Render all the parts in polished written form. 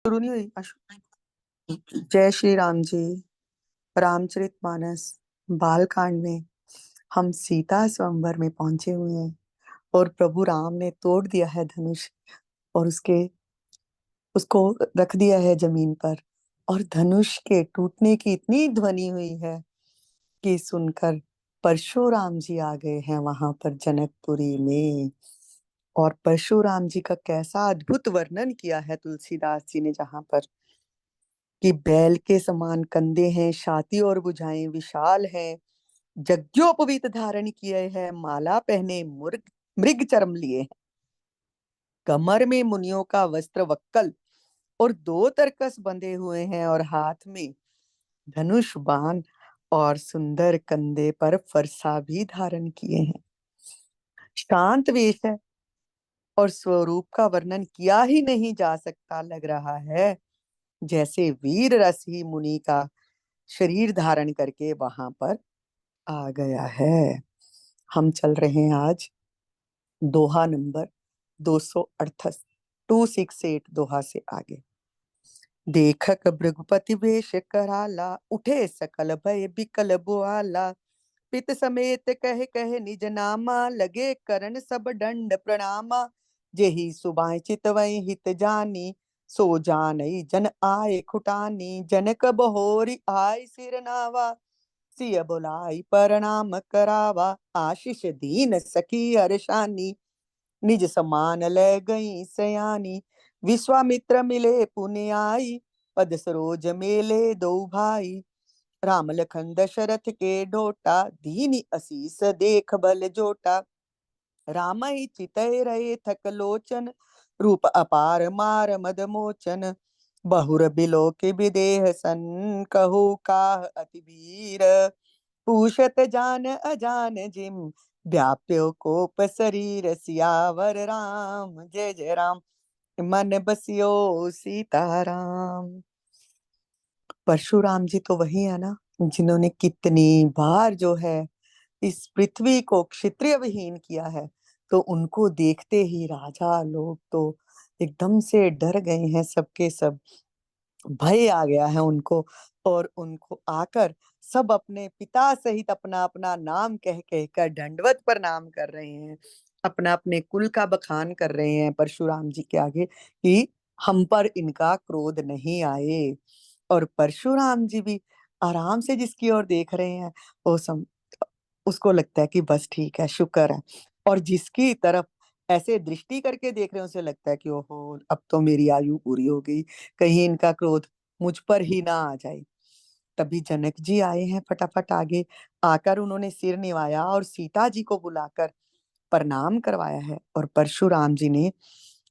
शुरू नहीं हुई जय श्री राम जी। रामचरितमानस बालकांड में हम सीता स्वयंवर में पहुंचे हुए हैं और प्रभु राम ने तोड़ दिया है धनुष और उसको रख दिया है जमीन पर। और धनुष के टूटने की इतनी ध्वनि हुई है कि सुनकर परशुराम जी आ गए हैं वहां पर जनकपुरी में। और परशुराम जी का कैसा अद्भुत वर्णन किया है तुलसीदास जी ने, जहां पर कि बैल के समान कंधे हैं, छाती और भुजाएं विशाल हैं, यज्ञोपवीत धारण किए हैं, माला पहने मुर्ग मृग चर्म लिए हैं, कमर में मुनियों का वस्त्र वक्कल और दो तरकस बंधे हुए हैं, और हाथ में धनुष बाण और सुंदर कंधे पर फरसा भी धारण किए हैं। शांत वेश है और स्वरूप का वर्णन किया ही नहीं जा सकता। लग रहा है जैसे वीर रस ही मुनि का शरीर धारण करके वहां पर आ गया है। हम चल रहे हैं आज दोहा नंबर 268, 268 दोहा से आगे। देखक भृगुपति वेश कराला, उठे सकल भय बिकल बुआला, पित समेत कहे कहे निज नामा, लगे करन सब दंड प्रणामा, जेहि सुबाय चितवई हित जानी, सो जानई जन आए खुटानी, जनक बहोरी आय सिर नावा, सिय बुलाई प्रणाम करावा, आशीष दीन सखी हर्षानी, निज समान ले गई सयानी, विश्वामित्र मिले पुनि आई, पद सरोज मेले दो भाई, राम लखन दशरथ के ढोटा, दीनी असीस देख बल जोटा, राम ही चितय रहे थक लोचन, रूप अपार मार मद मोचन, बहुर बिलो के विदेह सन, कहू काह अति वीर, पूछत जान अजान जिम, व्याप्यो कोप शरीर, सियावर राम जय जय राम, मन बसियो सीताराम। परशुराम जी तो वही है ना जिन्होंने कितनी बार जो है इस पृथ्वी को क्षत्रिय विहीन किया है। तो उनको देखते ही राजा लोग तो एकदम से डर गए हैं, सबके सब भय आ गया है उनको। और उनको आकर सब अपने पिता सहित अपना अपना नाम कह कह कर दंडवत प्रणाम कर रहे हैं, अपना अपने कुल का बखान कर रहे हैं परशुराम जी के आगे कि हम पर इनका क्रोध नहीं आए। और परशुराम जी भी आराम से जिसकी ओर देख रहे हैं वो उसको लगता है कि बस ठीक है, शुक्र है। और जिसकी तरफ ऐसे दृष्टि करके देख रहे हैं उसे लगता है कि ओहो अब तो मेरी आयु पूरी हो गई, कहीं इनका क्रोध मुझ पर ही ना आ जाए। तभी जनक जी आए हैं फटाफट आगे आकर, उन्होंने सिर निवाया और सीता जी को बुलाकर प्रणाम करवाया है। और परशुराम जी ने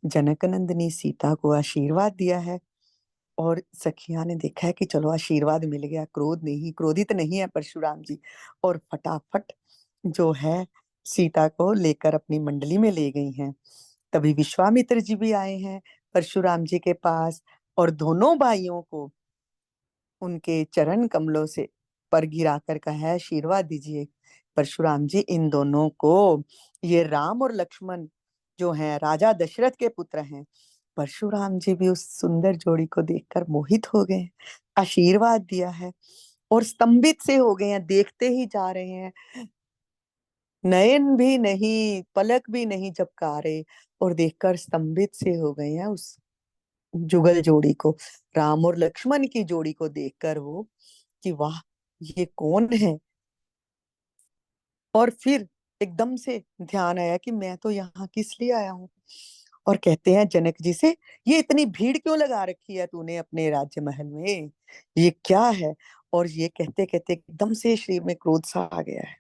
जनक नंदिनी सीता को आशीर्वाद दिया है। और सखिया ने देखा है कि चलो आशीर्वाद मिल गया, क्रोध नहीं, क्रोधित नहीं है परशुराम जी। और फटाफट जो है सीता को लेकर अपनी मंडली में ले गई हैं। तभी विश्वामित्र जी भी आए हैं परशुराम जी के पास और दोनों भाइयों को उनके चरण कमलों से पर गिराकर कहा है आशीर्वाद दीजिए परशुराम जी इन दोनों को। ये राम और लक्ष्मण जो हैं राजा दशरथ के पुत्र हैं। परशुराम जी भी उस सुंदर जोड़ी को देखकर मोहित हो गए, आशीर्वाद दिया है और स्तंभित से हो गए हैं, देखते ही जा रहे हैं, नयन भी नहीं पलक भी नहीं झपकारे और देखकर स्तंभित से हो गए हैं उस जुगल जोड़ी को, राम और लक्ष्मण की जोड़ी को देखकर वो कि वाह ये कौन है। और फिर एकदम से ध्यान आया कि मैं तो यहाँ किस लिए आया हूँ। और कहते हैं जनक जी से ये इतनी भीड़ क्यों लगा रखी है तूने अपने राज्य महल में, ये क्या है। और ये कहते कहते एकदम से शरीर में क्रोध सा आ गया है।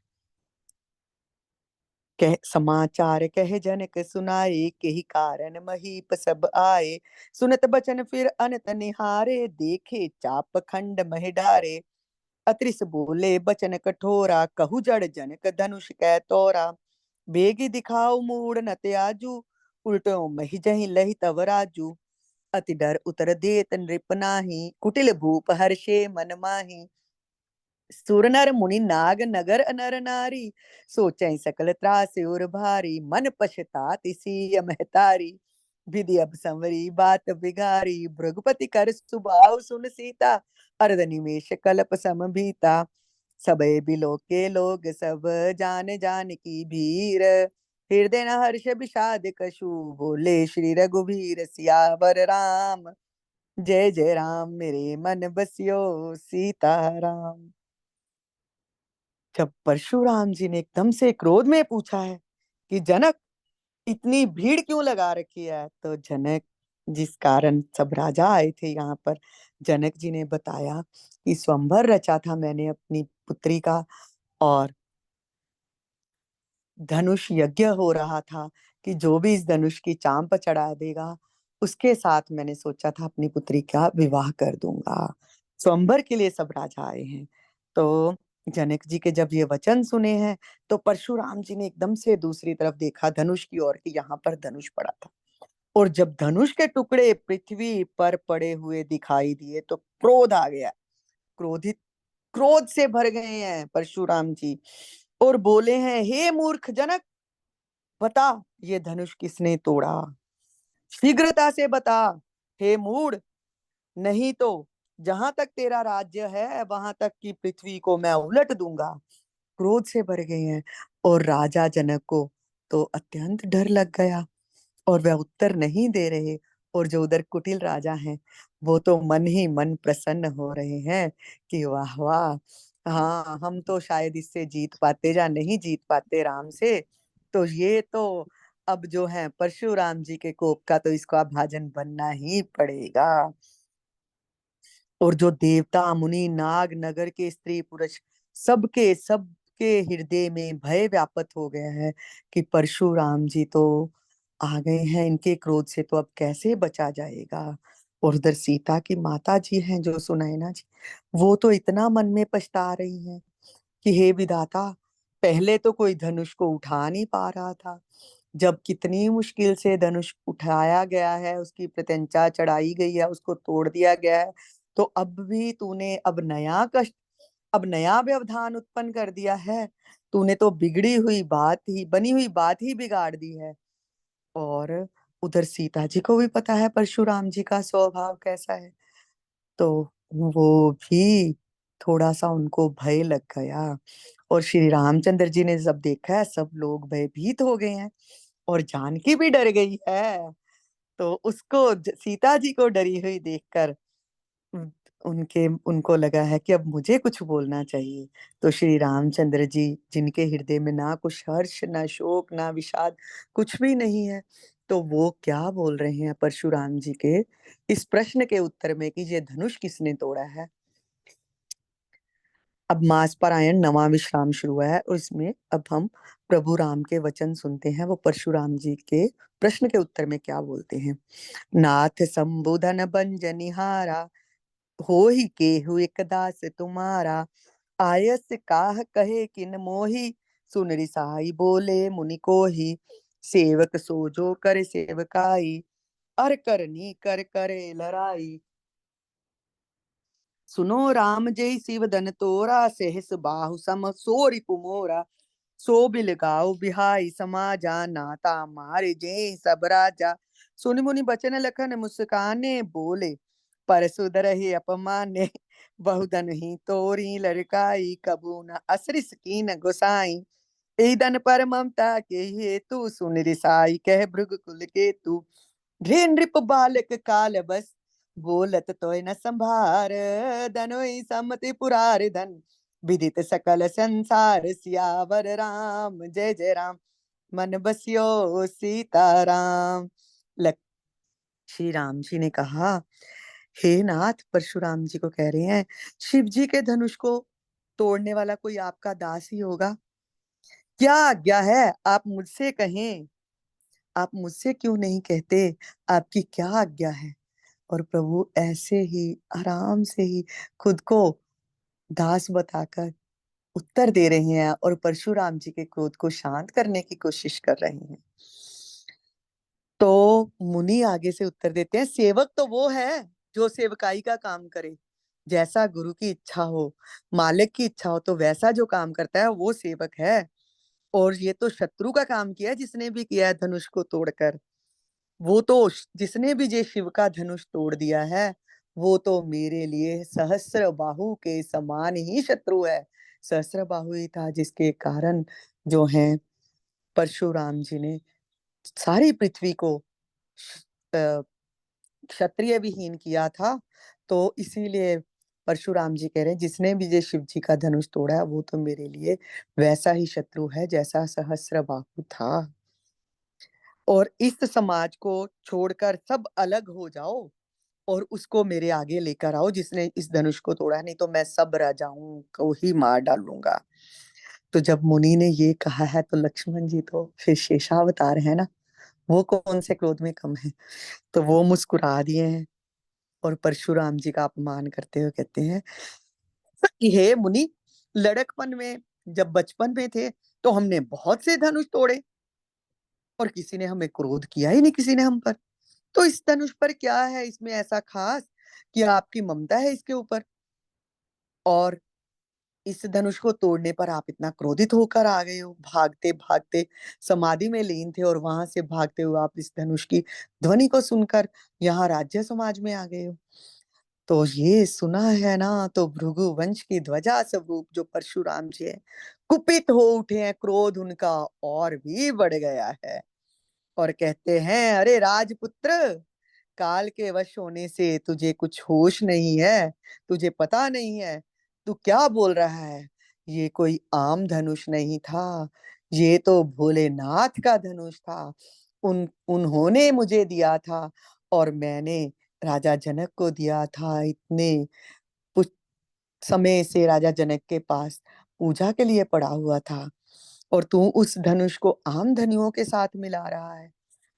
कह समाचार कह जनक सुनाए, के ही कारण महीप सब आए, सुनत बचन फिर अनत निहारे, देखे चाप खंड मह डारे, अत्रिस बोले बचन कठोरा, कहु जड़ जनक धनुष कै तोरा, बेगी दिखाओ मूड न त्याजू, उल्टो मही जही लही तव राजू, अति डर उतर देत नृप नाही, कुटिल भूप हर्षे मन माही, सुर नर मुनि नाग नगर अनर नारी, सोचै सकल त्रास और भारी, मन पछतात इसी महतारी, विधि अब संवरी बात बिगारी, भृगुपति कर सुबाहु सुन सीता, अरद निमेष कल्प सम भीता। सबे बिलो के लोग सब जान जान की भीर, हृदय न हर्ष विषाद कछु, बोले श्री रघुवीर सियावर राम। जय जय राम मेरे मन बसियो सीताराम। जब परशुराम जी ने एकदम से क्रोध में पूछा है कि जनक इतनी भीड़ क्यों लगा रखी है, तो जनक, जिस कारण सब राजा आए थे यहाँ पर, जनक जी ने बताया कि स्वयंवर रचा था मैंने अपनी पुत्री का, और धनुष यज्ञ हो रहा था कि जो भी इस धनुष की चांप पर चढ़ा देगा उसके साथ मैंने सोचा था अपनी पुत्री का विवाह कर दूंगा। स्वयंवर के लिए सब राजा आए हैं। तो जनक जी के जब ये वचन सुने हैं तो परशुराम जी ने एकदम से दूसरी तरफ देखा धनुष की ओर कि यहाँ पर धनुष पड़ा था, और जब धनुष के टुकड़े पृथ्वी पर पड़े हुए दिखाई दिए तो क्रोध आ गया। क्रोधित क्रोध से भर गए हैं परशुराम जी और बोले हैं, हे मूर्ख जनक, बता ये धनुष किसने तोड़ा, शीघ्रता से बता। हे मूढ़, नहीं तो जहां तक तेरा राज्य है वहां तक की पृथ्वी को मैं उलट दूंगा। क्रोध से भर गए हैं। और राजा जनक को तो अत्यंत डर लग गया और वह उत्तर नहीं दे रहे, और जो उधर कुटिल राजा हैं वो तो मन ही मन प्रसन्न हो रहे हैं कि वाह वाह, हाँ हम तो शायद इससे जीत पाते या नहीं जीत पाते राम से, तो ये तो अब जो है परशुराम जी के कोप का तो इसको अब भाजन बनना ही पड़ेगा। और जो देवता मुनि नाग नगर के स्त्री पुरुष सबके सबके हृदय में भय व्याप्त हो गया है कि परशुराम जी तो आ गए हैं, इनके क्रोध से तो अब कैसे बचा जाएगा। और उधर सीता की माता जी हैं जो सुनैना जी, वो तो इतना मन में पछता रही हैं कि हे विधाता, पहले तो कोई धनुष को उठा नहीं पा रहा था, जब कितनी मुश्किल से धनुष उठाया गया है, उसकी प्रत्यंचा चढ़ाई गई है, उसको तोड़ दिया गया है, तो अब भी तूने अब नया कष्ट, अब नया व्यवधान उत्पन्न कर दिया है। तूने तो बिगड़ी हुई बात ही, बनी हुई बात ही बिगाड़ दी है। और उधर सीता जी को भी पता है परशुराम जी का स्वभाव कैसा है, तो वो भी थोड़ा सा उनको भय लग गया। और श्री रामचंद्र जी ने जब देखा है सब लोग भयभीत हो गए हैं और जानकी भी डर गई है, तो उसको सीता जी को डरी हुई देखकर उनके उनको लगा है कि अब मुझे कुछ बोलना चाहिए। तो श्री रामचंद्र जी, जिनके हृदय में ना कुछ हर्ष ना शोक ना विषाद, कुछ भी नहीं है, तो वो क्या बोल रहे हैं परशुराम जी के इस प्रश्न के उत्तर में कि ये धनुष किसने तोड़ा है। अब मास पारायण नवा विश्राम शुरू हुआ है और इसमें अब हम प्रभु राम के वचन सुनते हैं, वो परशुराम जी के प्रश्न के उत्तर में क्या बोलते हैं। नाथ संबोधन बंजनिहारा, हो ही केहू एक दास तुम्हारा, आयस काह कहे किन मोही, सुन रिसाई बोले मुनि को ही, सेवक सो जो कर सेवकाई, अर करनी कर करे लड़ाई। सुनो राम जय शिव धन तोरा, सहस बाहु सम सो रिपु मोरा, सो बिल गाओ बिहाई समाजा, नाता मारे जय सब राजा। सुनि मुनि बचन लखन मुस्काने, बोले परसुधर ही अपमाने, बहुधन ही तोरी लड़काई, कबू न असरिस कीन गोसाई। ईदन पर ममता के हेतु, सुन रिसाई कह भृग कुल के तू, ढे नृप बालक काल बस, बोलत तोय न संभार, धनोई सम्मति पुरार धन, विदित सकल संसार, सियावर राम जय जय राम, मन बसियो सीताराम। लक श्री राम जी ने कहा, हे नाथ, परशुराम जी को कह रहे हैं, शिव जी के धनुष को तोड़ने वाला कोई आपका दास ही होगा, क्या आज्ञा है आप मुझसे कहें, आप मुझसे क्यों नहीं कहते, आपकी क्या आज्ञा है। और प्रभु ऐसे ही आराम से ही खुद को दास बताकर उत्तर दे रहे हैं और परशुराम जी के क्रोध को शांत करने की कोशिश कर रहे हैं। तो मुनि आगे से उत्तर देते हैं, सेवक तो वो है जो सेवकाई का काम करे, जैसा गुरु की इच्छा हो, मालिक की इच्छा हो तो वैसा जो काम करता है वो सेवक है। और ये तो शत्रु का काम किया जिसने भी किया है धनुष को तोड़कर। वो तो जिसने भी ये शिव का धनुष तोड़ दिया है, वो तो मेरे लिए सहस्र बाहु के समान ही शत्रु है। सहस्र बाहु ही था जिसके कारण जो है परशुराम जी ने सारी पृथ्वी को क्षत्रिय विहीन किया था। तो इसीलिए परशुराम जी कह रहे हैं जिसने भी ये शिव जी का धनुष तोड़ा है वो तो मेरे लिए वैसा ही शत्रु है जैसा सहस्र बाहु था। और इस समाज को छोड़कर सब अलग हो जाओ और उसको मेरे आगे लेकर आओ जिसने इस धनुष को तोड़ा, नहीं तो मैं सब राजाओं को ही मार डालूंगा। तो जब मुनि ने ये कहा है तो लक्ष्मण जी तो फिर शेषावतार है ना, वो कौन से क्रोध में कम है। तो वो मुस्कुरा दिए हैं और परशुराम जी का अपमान करते हुए कहते हैं कि हे मुनि, लड़कपन में जब बचपन में थे तो हमने बहुत से धनुष तोड़े और किसी ने हमें क्रोध किया ही नहीं, किसी ने हम पर। तो इस धनुष पर क्या है, इसमें ऐसा खास कि आपकी ममता है इसके ऊपर, और इस धनुष को तोड़ने पर आप इतना क्रोधित होकर आ गए हो, भागते भागते समाधि में लीन थे और वहां से भागते हुए आप इस धनुष की ध्वनि को सुनकर यहाँ राज्य समाज में आ गए हो। तो ये सुना है ना तो भृगु वंश की ध्वजा स्वरूप जो परशुराम जी है कुपित हो उठे हैं, क्रोध उनका और भी बढ़ गया है और कहते हैं अरे राजपुत्र, काल के वश होने से तुझे कुछ होश नहीं है, तुझे पता नहीं है, तू क्या बोल रहा है। ये कोई आम धनुष नहीं था, ये तो भोलेनाथ का धनुष था। उन्होंने मुझे दिया था और मैंने राजा जनक को दिया था। इतने कुछ समय से राजा जनक के पास पूजा के लिए पड़ा हुआ था और तू उस धनुष को आम धनुओं के साथ मिला रहा है।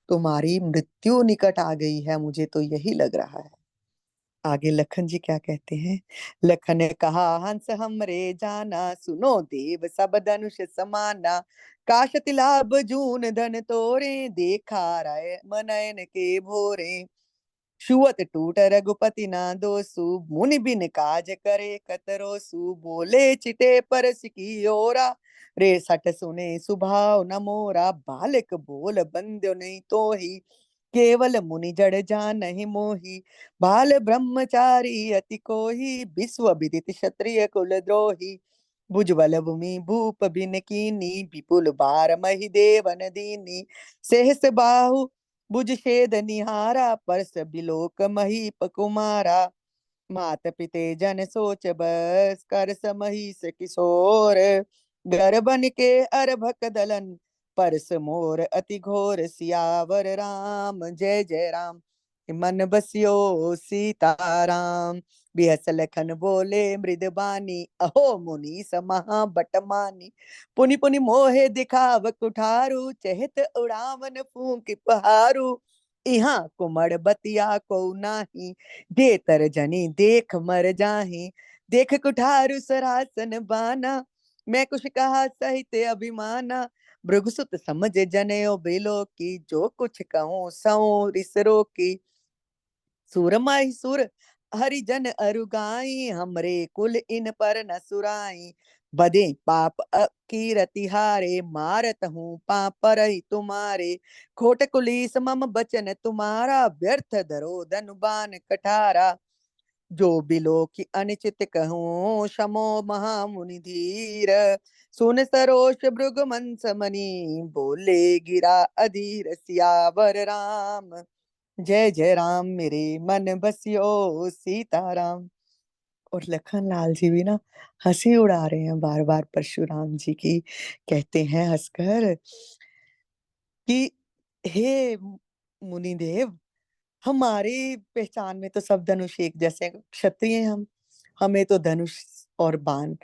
तुम्हारी मृत्यु निकट आ गई है, मुझे तो यही लग रहा है। आगे लखन जी क्या कहते हैं। लखन ने कहा हंस हमरे जाना, सुनो देव सब धनुष समाना। काशति लाभ जून धन तोरे, देखा राय मनयन के भोरे। छुअत टूट रघुपति ना दोसु, मुनि बिन काज करे कतरोसु। बोले चिटे परस की ओरा, रे सट सुने सुभाव न मोरा। बालक बोल बंद्यो नहीं तो ही, केवल मुनि जड़ जान नहीं मोही। बाल ब्रह्मचारी अति कोही, विश्व विदित क्षत्रिय कुल द्रोही। भुजबल भूमि भूप बिन कीनी, विपुल बार मही देवन दीनी। सहस बाहु भुज छेद निहारा, परस बिलोक महीप कुमारा। मात पिते जन सोच बस, कर समहीस किशोर। गर्भन के अरभक दलन, परस मोर अति घोर। सियावर राम जय जय राम, मन बसियो सीताराम। बिहस लखन बोले मृद बानी, अहो मुनि समहा बट मानी। पुनि पुनि मोहे दिखाव कुठारू, चहत उड़ावन फूंक पहारू। इहा कुमड़ बतिया को नाही, दे तर जनी देख मर जाही। देख कुठारू सरासन बाना, मैं कुछ कहा सहित अभिमाना। भृगुसुत समझ जनेऊ बिलो की, जो कुछ कहूँ सऊ रिसरो की। सुरमई सुर हरिजन अरुगाई, हमरे कुल इन पर न सुराई। बदे पाप कीरति हारे, मारत हूँ पापर तुम्हारे। खोट कुलीस मम बचन तुम्हारा, व्यर्थ धरो धनुबान कठारा। जो बिलो की अनिचित कहूँ, शमो महामुनि धीर। सुन सरोष भृगुमंस मणि, बोले गिरा अधीर। सियावर राम जय जय राम, मेरे मन बसियो सीताराम। और लखन लाल जी भी ना हंसी उड़ा रहे हैं बार बार परशुराम जी की। कहते हैं हंसकर कि हे मुनिदेव, हमारी पहचान में तो सब धनुष एक जैसे हैं। क्षत्रिय हैं हम, हमें तो धनुष और बाण,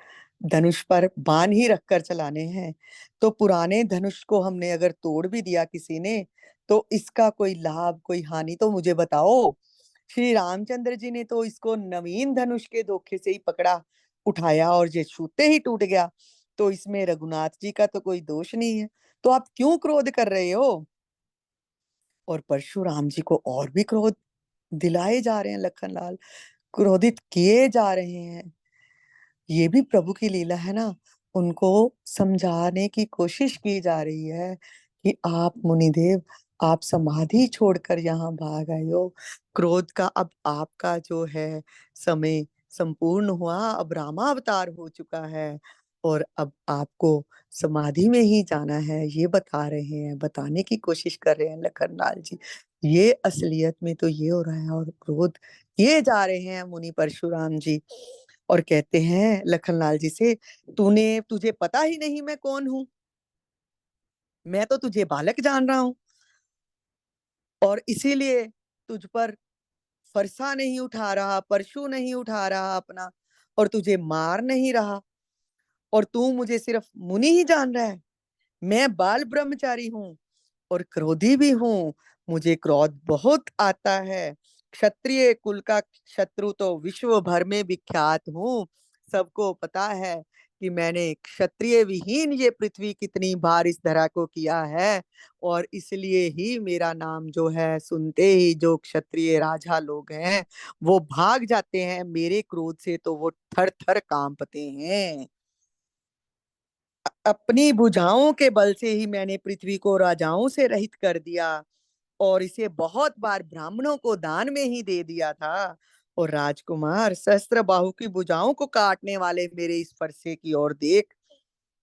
धनुष पर बाण ही रखकर चलाने हैं। तो पुराने धनुष को हमने अगर तोड़ भी दिया किसी ने, तो इसका कोई लाभ कोई हानि तो मुझे बताओ। श्री रामचंद्र जी ने तो इसको नवीन धनुष के धोखे से ही पकड़ा, उठाया और ये छूते ही टूट गया। तो इसमें रघुनाथ जी का तो कोई दोष नहीं है, तो आप क्यों क्रोध कर रहे हो। और परशुराम जी को और भी क्रोध दिलाए जा रहे हैं, लखनलाल क्रोधित किए जा रहे हैं। ये भी प्रभु की लीला है ना, उनको समझाने की कोशिश की जा रही है कि आप मुनिदेव आप समाधि छोड़कर यहाँ भाग आए हो। क्रोध का अब आपका जो है समय संपूर्ण हुआ, अब रामावतार हो चुका है और अब आपको समाधि में ही जाना है, ये बता रहे हैं, बताने की कोशिश कर रहे हैं लखनलाल जी। ये असलियत में तो ये हो रहा है और क्रोध किए जा रहे हैं मुनि परशुराम जी। और कहते हैं लखनलाल जी से, तूने तुझे पता ही नहीं मैं कौन हूं, मैं तो तुझे बालक जान रहा हूं और इसीलिए तुझ पर फरसा नहीं उठा रहा, परशु नहीं उठा रहा अपना, और तुझे मार नहीं रहा, और तू मुझे सिर्फ मुनि ही जान रहा है। मैं बाल ब्रह्मचारी हूँ और क्रोधी भी हूँ, मुझे क्रोध बहुत आता है। क्षत्रिय कुल का शत्रु तो विश्व भर में विख्यात हूँ, सबको पता है कि मैंने क्षत्रिय विहीन ये पृथ्वी कितनी बार इस धरा को किया है, और इसलिए ही मेरा नाम जो है सुनते ही जो क्षत्रिय राजा लोग हैं वो भाग जाते हैं मेरे क्रोध से, तो वो थर थर कांपते हैं। अपनी भुजाओं के बल से ही मैंने पृथ्वी को राजाओं से रहित कर दिया और इसे बहुत बार ब्राह्मणों को दान में ही दे दिया था। और राजकुमार, सहस्त्र बाहु की भुजाओं को काटने वाले मेरे इस फरसे की ओर देख।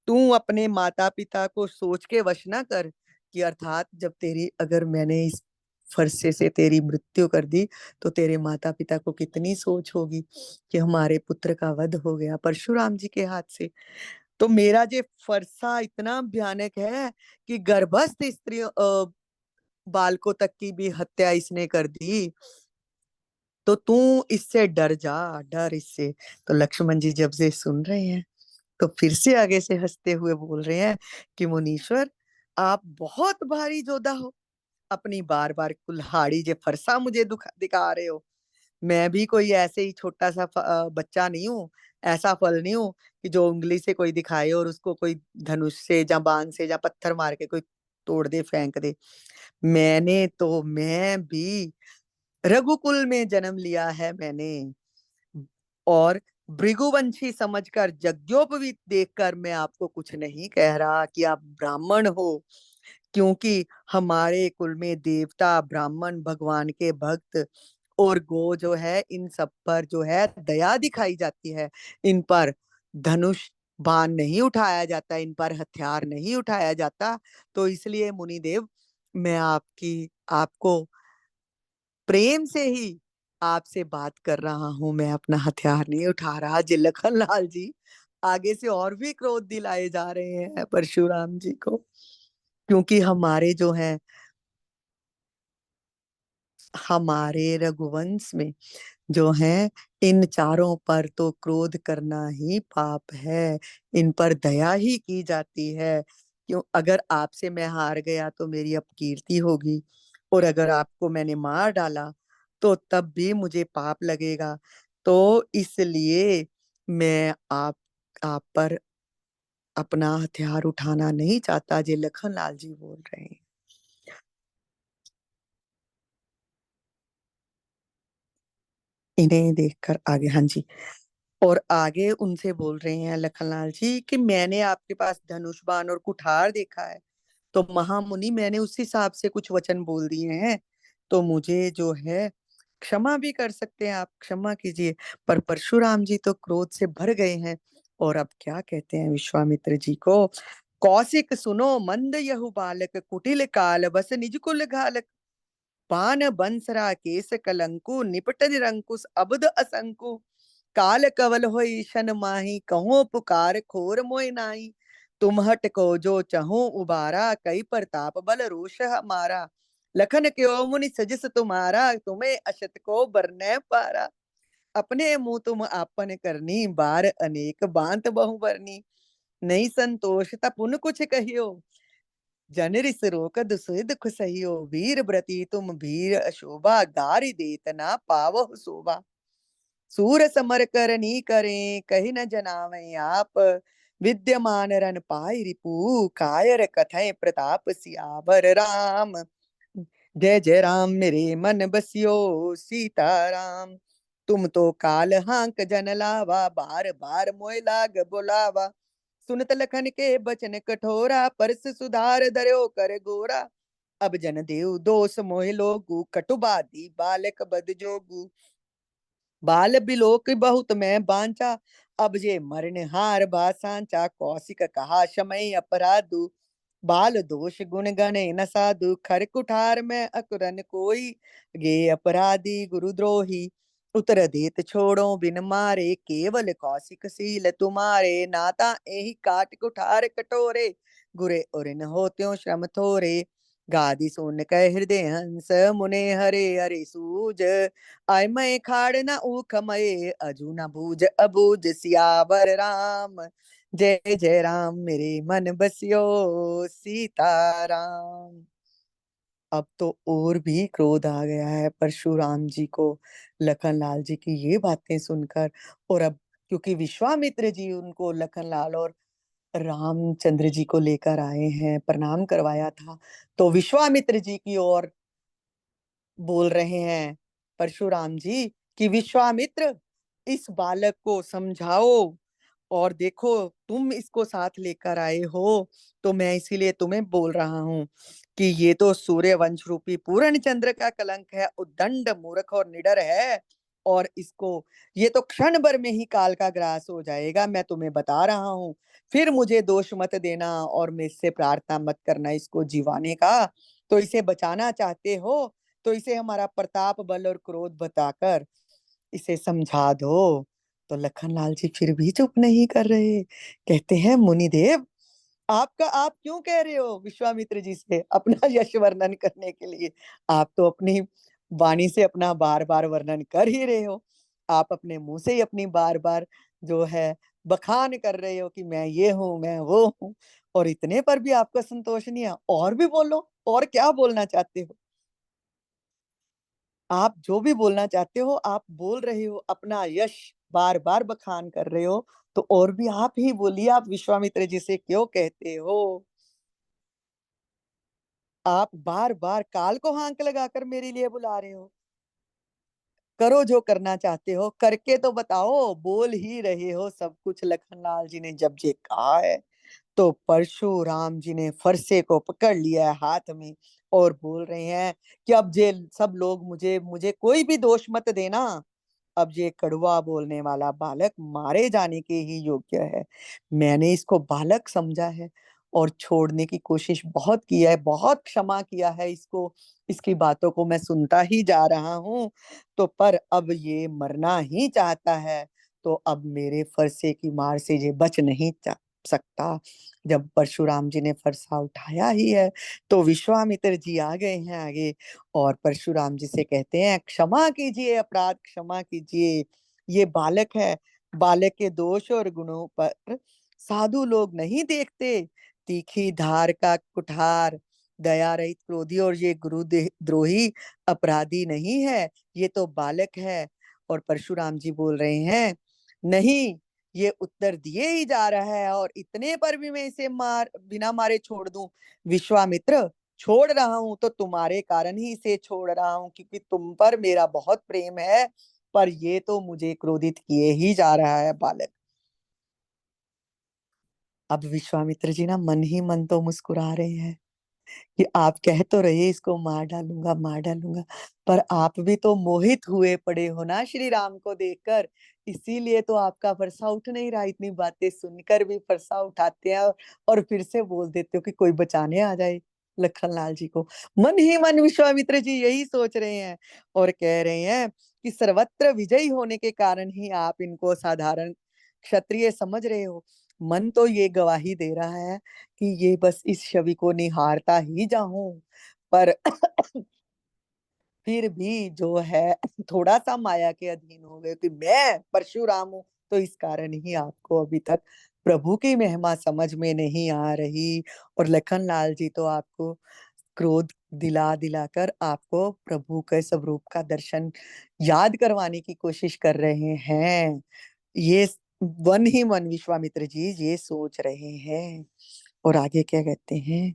तू अपने माता पिता को सोच के वश ना कर कि अर्थात जब तेरी, अगर मैंने इस फरसे से तेरी मृत्यु कर दी तो तेरे माता पिता को कितनी सोच होगी कि हमारे पुत्र का वध हो गया परशुराम जी के हाथ से। तो मेरा ये फरसा इतना भयानक है कि गर्भस्थ स्त्री बालकों तक की भी हत्या इसने कर दी, तो तू इससे डर जा, डर इससे। तो लक्ष्मण जी जब से सुन रहे हैं तो फिर से आगे से हंसते हुए बोल रहे हैं कि मुनीश्वर, आप बहुत भारी जोधा हो, अपनी बार बार कुल्हाड़ी जे फरसा मुझे दिखा रहे हो। मैं भी कोई ऐसे ही छोटा सा बच्चा नहीं हूँ, ऐसा फल नहीं हूँ कि जो उंगली से कोई दिखाए और उसको कोई धनुष से या बाण से या पत्थर मार के कोई तोड़ दे, फेंक दे। मैं भी रघुकुल में जन्म लिया है मैंने, और भृगुवंशी समझकर, यज्ञोपवीत देखकर मैं आपको कुछ नहीं कह रहा कि आप ब्राह्मण हो, क्योंकि हमारे कुल में देवता, ब्राह्मण, भगवान के भक्त और गो जो है, इन सब पर जो है दया दिखाई जाती है। इन पर धनुष बाण नहीं उठाया जाता, इन पर हथियार नहीं उठाया जाता। तो इसलिए मुनिदेव, मैं आपको प्रेम से ही आपसे बात कर रहा हूं, मैं अपना हथियार नहीं उठा रहा। जी लखनलाल जी आगे से और भी क्रोध दिलाए जा रहे हैं परशुराम जी को, क्योंकि हमारे रघुवंश में जो है, इन चारों पर तो क्रोध करना ही पाप है, इन पर दया ही की जाती है। क्यों, अगर आपसे मैं हार गया तो मेरी अपकीर्ति होगी, और अगर आपको मैंने मार डाला तो तब भी मुझे पाप लगेगा। तो इसलिए मैं आप पर अपना हथियार उठाना नहीं चाहता। जी लखनलाल जी बोल रहे हैं। इन्हें देखकर आगे, हाँ जी, और आगे उनसे बोल रहे हैं लखनलाल जी कि मैंने आपके पास धनुष बाण और कुठार देखा है, तो महामुनि मैंने उस हिसाब से कुछ वचन बोल दिए हैं, तो मुझे जो है क्षमा भी कर सकते हैं आप, क्षमा कीजिए। पर परशुराम जी तो क्रोध से भर गए हैं, और अब क्या कहते हैं विश्वामित्र जी को, कौशिक सुनो मंद यहु बालक, कुटिल काल बस निज कुल घालक, पान बंसरा केस कलंकु, निपट निरंकुश अबुद असंकु, काल कवल होई शन माही, कहो पुकार खोर मोय नाई, तुम हट को जो चहो उबारा, कई प्रताप बल रोष हमारा, लखन क्यों मुनि सजस तुम्हारा, तुम्हें अशत को बरने पारा, अपने मुंह तुम आपन करनी, बार अनेक बांत बहु बरनी, नहीं संतोष तपुन कुछ कहियो, जन रिस रोक दुसहि दुख सहियो, वीर ब्रती तुम भीर अशोभा, गारि देत ना पावहु शोभा, सूर समर करनी करें कही न जनावें आप, विद्यमान रन पाई रिपु, कायर कथय प्रताप सियावर राम। जय जय राम मेरे मन बसियो, सीताराम। तुम तो काल हांक जन लावा, बार बार मोय लाग बुलावा, सुनत लखन के बचन कठोरा, परस सुधार धर्यो कर गोरा, अब जन देव दोष मोहि लोगु, कटुबादी बालक बद जोगु। बाल बिलोक बहुत मैं बांचा, अब जे मरण हार बा सांचा। कौशिक कहा शमय अपराधु, बाल दोष गुण गणे न साधु। खर कुठार में अकुरन कोई, गे अपराधी गुरुद्रोही। उतर देत छोड़ो बिन मारे, केवल कौशिक सील तुम्हारे। नाता एहि काट कुठार कटोरे, गुरे उरिन होत्यो श्रम थोरे। गादी सुन कह हृदय हंस, मुने हरे हरे सूज। आय मैं खाड़ न ऊख मये, अजू न बूझ अबूझ। सियावर राम जय जय राम, मेरे मन बसियो सीताराम। अब तो और भी क्रोध आ गया है परशुराम जी को, लखन लाल जी की ये बातें सुनकर। और अब क्योंकि विश्वामित्र जी उनको लखन लाल और रामचंद्र जी को लेकर आए हैं, प्रणाम करवाया था, तो विश्वामित्र जी की ओर बोल रहे हैं परशुराम जी कि विश्वामित्र, इस बालक को समझाओ। और देखो, तुम इसको साथ लेकर आए हो, तो मैं इसीलिए तुम्हें बोल रहा हूँ कि ये तो सूर्य वंश रूपी पूर्ण चंद्र का कलंक है, उद्दंड मूर्ख और निडर है। और इसको, ये तो क्षण भर में ही काल का ग्रास हो जाएगा, मैं तुम्हें बता रहा हूँ। फिर मुझे दोष मत देना और मुझसे प्रार्थना मत करना इसको जीवाने का। तो इसे बचाना चाहते हो तो इसे हमारा प्रताप बल और क्रोध बताकर इसे समझा दो। तो लखनलाल जी फिर भी चुप नहीं कर रहे। कहते हैं, मुनिदेव, आपका आप क्यों कह रहे हो विश्वामित्र जी से अपना यश वर्णन करने के लिए? आप तो अपनी वाणी से अपना बार बार वर्णन कर ही रहे हो। आप अपने मुंह से ही अपनी बार बार जो है बखान कर रहे हो कि मैं ये हूं, मैं वो हूं। और इतने पर भी आपका संतोष नहीं है, और भी बोलो, और क्या बोलना चाहते हो? आप जो भी बोलना चाहते हो आप बोल रहे हो, अपना यश बार बार बखान कर रहे हो। तो और भी आप ही बोलिए, आप विश्वामित्र जी से क्यों कहते हो? आप बार बार काल को हांक लगाकर मेरे लिए बुला रहे हो। करो जो करना चाहते हो, करके तो बताओ। बोल ही रहे हो सब कुछ, लखनलाल जी ने जब ये कहा है, तो परशुराम जी ने फरसे को पकड़ लिया है हाथ में और बोल रहे हैं कि अब जे सब लोग मुझे मुझे कोई भी दोष मत देना। अब ये कड़वा बोलने वाला बालक मारे जाने के ही योग्य है। मैंने इसको बालक समझा है और छोड़ने की कोशिश बहुत की है, बहुत क्षमा किया है इसको, इसकी बातों को मैं सुनता ही जा रहा हूँ। तो पर अब ये मरना ही चाहता है, तो अब मेरे फरसे की मार से ये बच नहीं सकता। जब परशुराम जी ने फरसा उठाया ही है, तो विश्वामित्र जी आ गए हैं आगे और परशुराम जी से कहते हैं, क्षमा कीजिए, अपराध क्षमा कीजिए। ये बालक है, बालक के दोष और गुणों पर साधु लोग नहीं देखते। तीखी धार का कुठार, दया रहित क्रोधी और ये द्रोही अपराधी नहीं है, ये तो बालक है। और परशुराम जी बोल रहे हैं, नहीं, ये उत्तर दिए ही जा रहा है और इतने पर भी मैं इसे बिना मारे छोड़ दूं? विश्वामित्र, छोड़ रहा हूं तो तुम्हारे कारण ही इसे छोड़ रहा हूं, क्योंकि तुम पर मेरा बहुत प्रेम है। पर ये तो मुझे क्रोधित किए ही जा रहा है बालक। अब विश्वामित्र जी ना मन ही मन तो मुस्कुरा रहे हैं कि आप कह तो रहे इसको मार डालूंगा, मार डालूंगा, पर आप भी तो मोहित हुए पड़े हो ना श्री राम को देखकर। इसीलिए तो आपका फरसा उठ नहीं रहा। इतनी बातें सुनकर भी फरसा उठाते हैं और फिर से बोल देते हो कि कोई बचाने आ जाए लखनलाल जी को। मन ही मन विश्वामित्र जी यही सोच रहे हैं और कह रहे हैं कि सर्वत्र विजयी होने के कारण ही आप इनको साधारण क्षत्रिय समझ रहे हो। मन तो ये गवाही दे रहा है कि ये बस इस छवि को निहारता ही जाऊं, पर फिर भी जो है थोड़ा सा माया के अधीन हो गए कि मैं परशुराम हूं। तो इस कारण ही आपको अभी तक प्रभु की महिमा समझ में नहीं आ रही। और लखन लाल जी तो आपको क्रोध दिला दिलाकर आपको प्रभु के स्वरूप का दर्शन याद करवाने की कोशिश कर रहे हैं। ये वन ही मन विश्वामित्र जी ये सोच रहे हैं। और आगे क्या कहते हैं,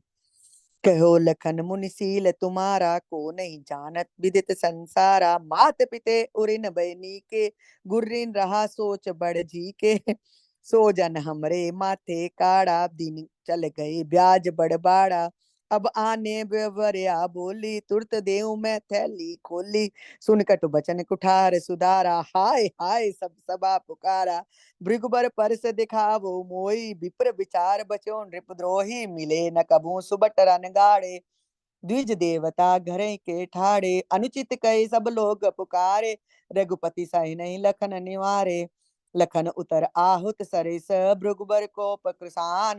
कहो लखन मुनिशील तुम्हारा, को नहीं जानत विदित संसारा। मात पिते उरिन बयनी के, गुर्रिन रहा सोच बड़ जी के। सो जन हमरे माथे काड़ा, दिन चल गए ब्याज बड़ बाड़ा। अब आने बेवरिया बोली, तुरत देऊं मैं थैली खोली। सुन कटु बचन कुठार सुधारा, हाय हाय सब सबा पुकारा। भृगुबर परस दिखावो मोई, विप्र विचार बचो नृपद्रोही। मिले न कबू सुबट रन गाड़े, द्विज देवता घरे के ठाड़े। अनुचित कई सब लोग पुकारे, रघुपति सही नहीं लखन निवारे। लखन उतर आहुत सरिस, भृगुबर को पकृसान।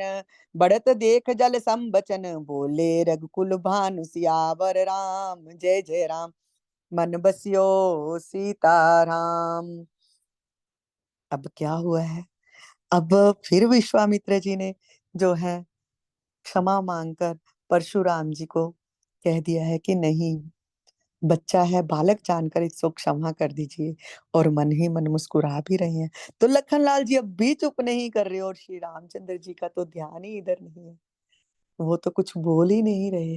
बढ़त देख जल संबचन, बोले रघुकुल भानु सियावर राम। जय जय राम, मन बसियो सीताराम। अब क्या हुआ है? अब फिर विश्वामित्र जी ने जो है क्षमा मांगकर परशुराम जी को कह दिया है कि नहीं, बच्चा है, बालक जानकर इसको क्षमा कर दीजिए। और मन ही मन मुस्कुरा भी रहे हैं। तो लखन लाल जी अब भी चुप नहीं कर रहे, और श्री रामचंद्र जी का तो ध्यान ही इधर नहीं है। वो तो कुछ बोल ही नहीं रहे,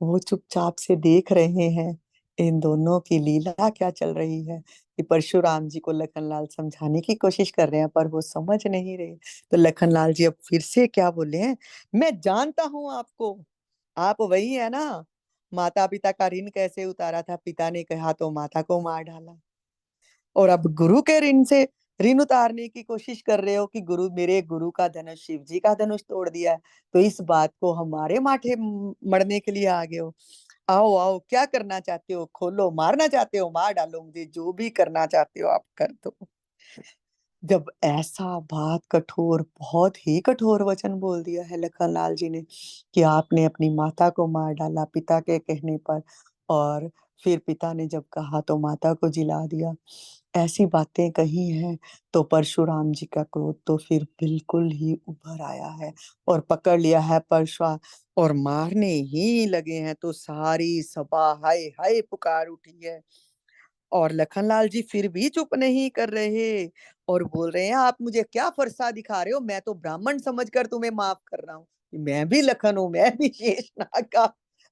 वो चुपचाप से देख रहे हैं इन दोनों की लीला क्या चल रही है। कि परशुराम जी को लखन लाल समझाने की कोशिश कर रहे हैं, पर वो समझ नहीं रहे। तो लखन लाल जी अब फिर से क्या बोले हैं, मैं जानता हूं आपको, आप वही है ना, माता पिता का ऋण कैसे उतारा था, पिता ने कहा तो माता को मार डाला। और अब गुरु के ऋण से ऋण उतारने की कोशिश कर रहे हो कि गुरु, मेरे गुरु का धनुष शिव जी का धनुष तोड़ दिया है, तो इस बात को हमारे माथे मढ़ने के लिए आ गए हो। आओ आओ, क्या करना चाहते हो, खोलो, मारना चाहते हो मार डालो, मुझे जो भी करना चाहते हो आप कर दो। जब ऐसा बात कठोर, बहुत ही कठोर वचन बोल दिया है लखन लाल जी ने कि आपने अपनी माता को मार डाला पिता के कहने पर, और फिर पिता ने जब कहा तो माता को जिला दिया, ऐसी बातें कही हैं, तो परशुराम जी का क्रोध तो फिर बिल्कुल ही उभर आया है और पकड़ लिया है परशुराम, और मारने ही लगे हैं। तो सारी सभा हाय हाय पुकार उठी है। और लखनलाल जी फिर भी चुप नहीं कर रहे, और बोल रहे हैं, आप मुझे क्या फरसा दिखा रहे हो, मैं तो ब्राह्मण समझकर तुम्हें माफ कर रहा हूँ। मैं भी लखन हूँ, मैं भी शेषनाग का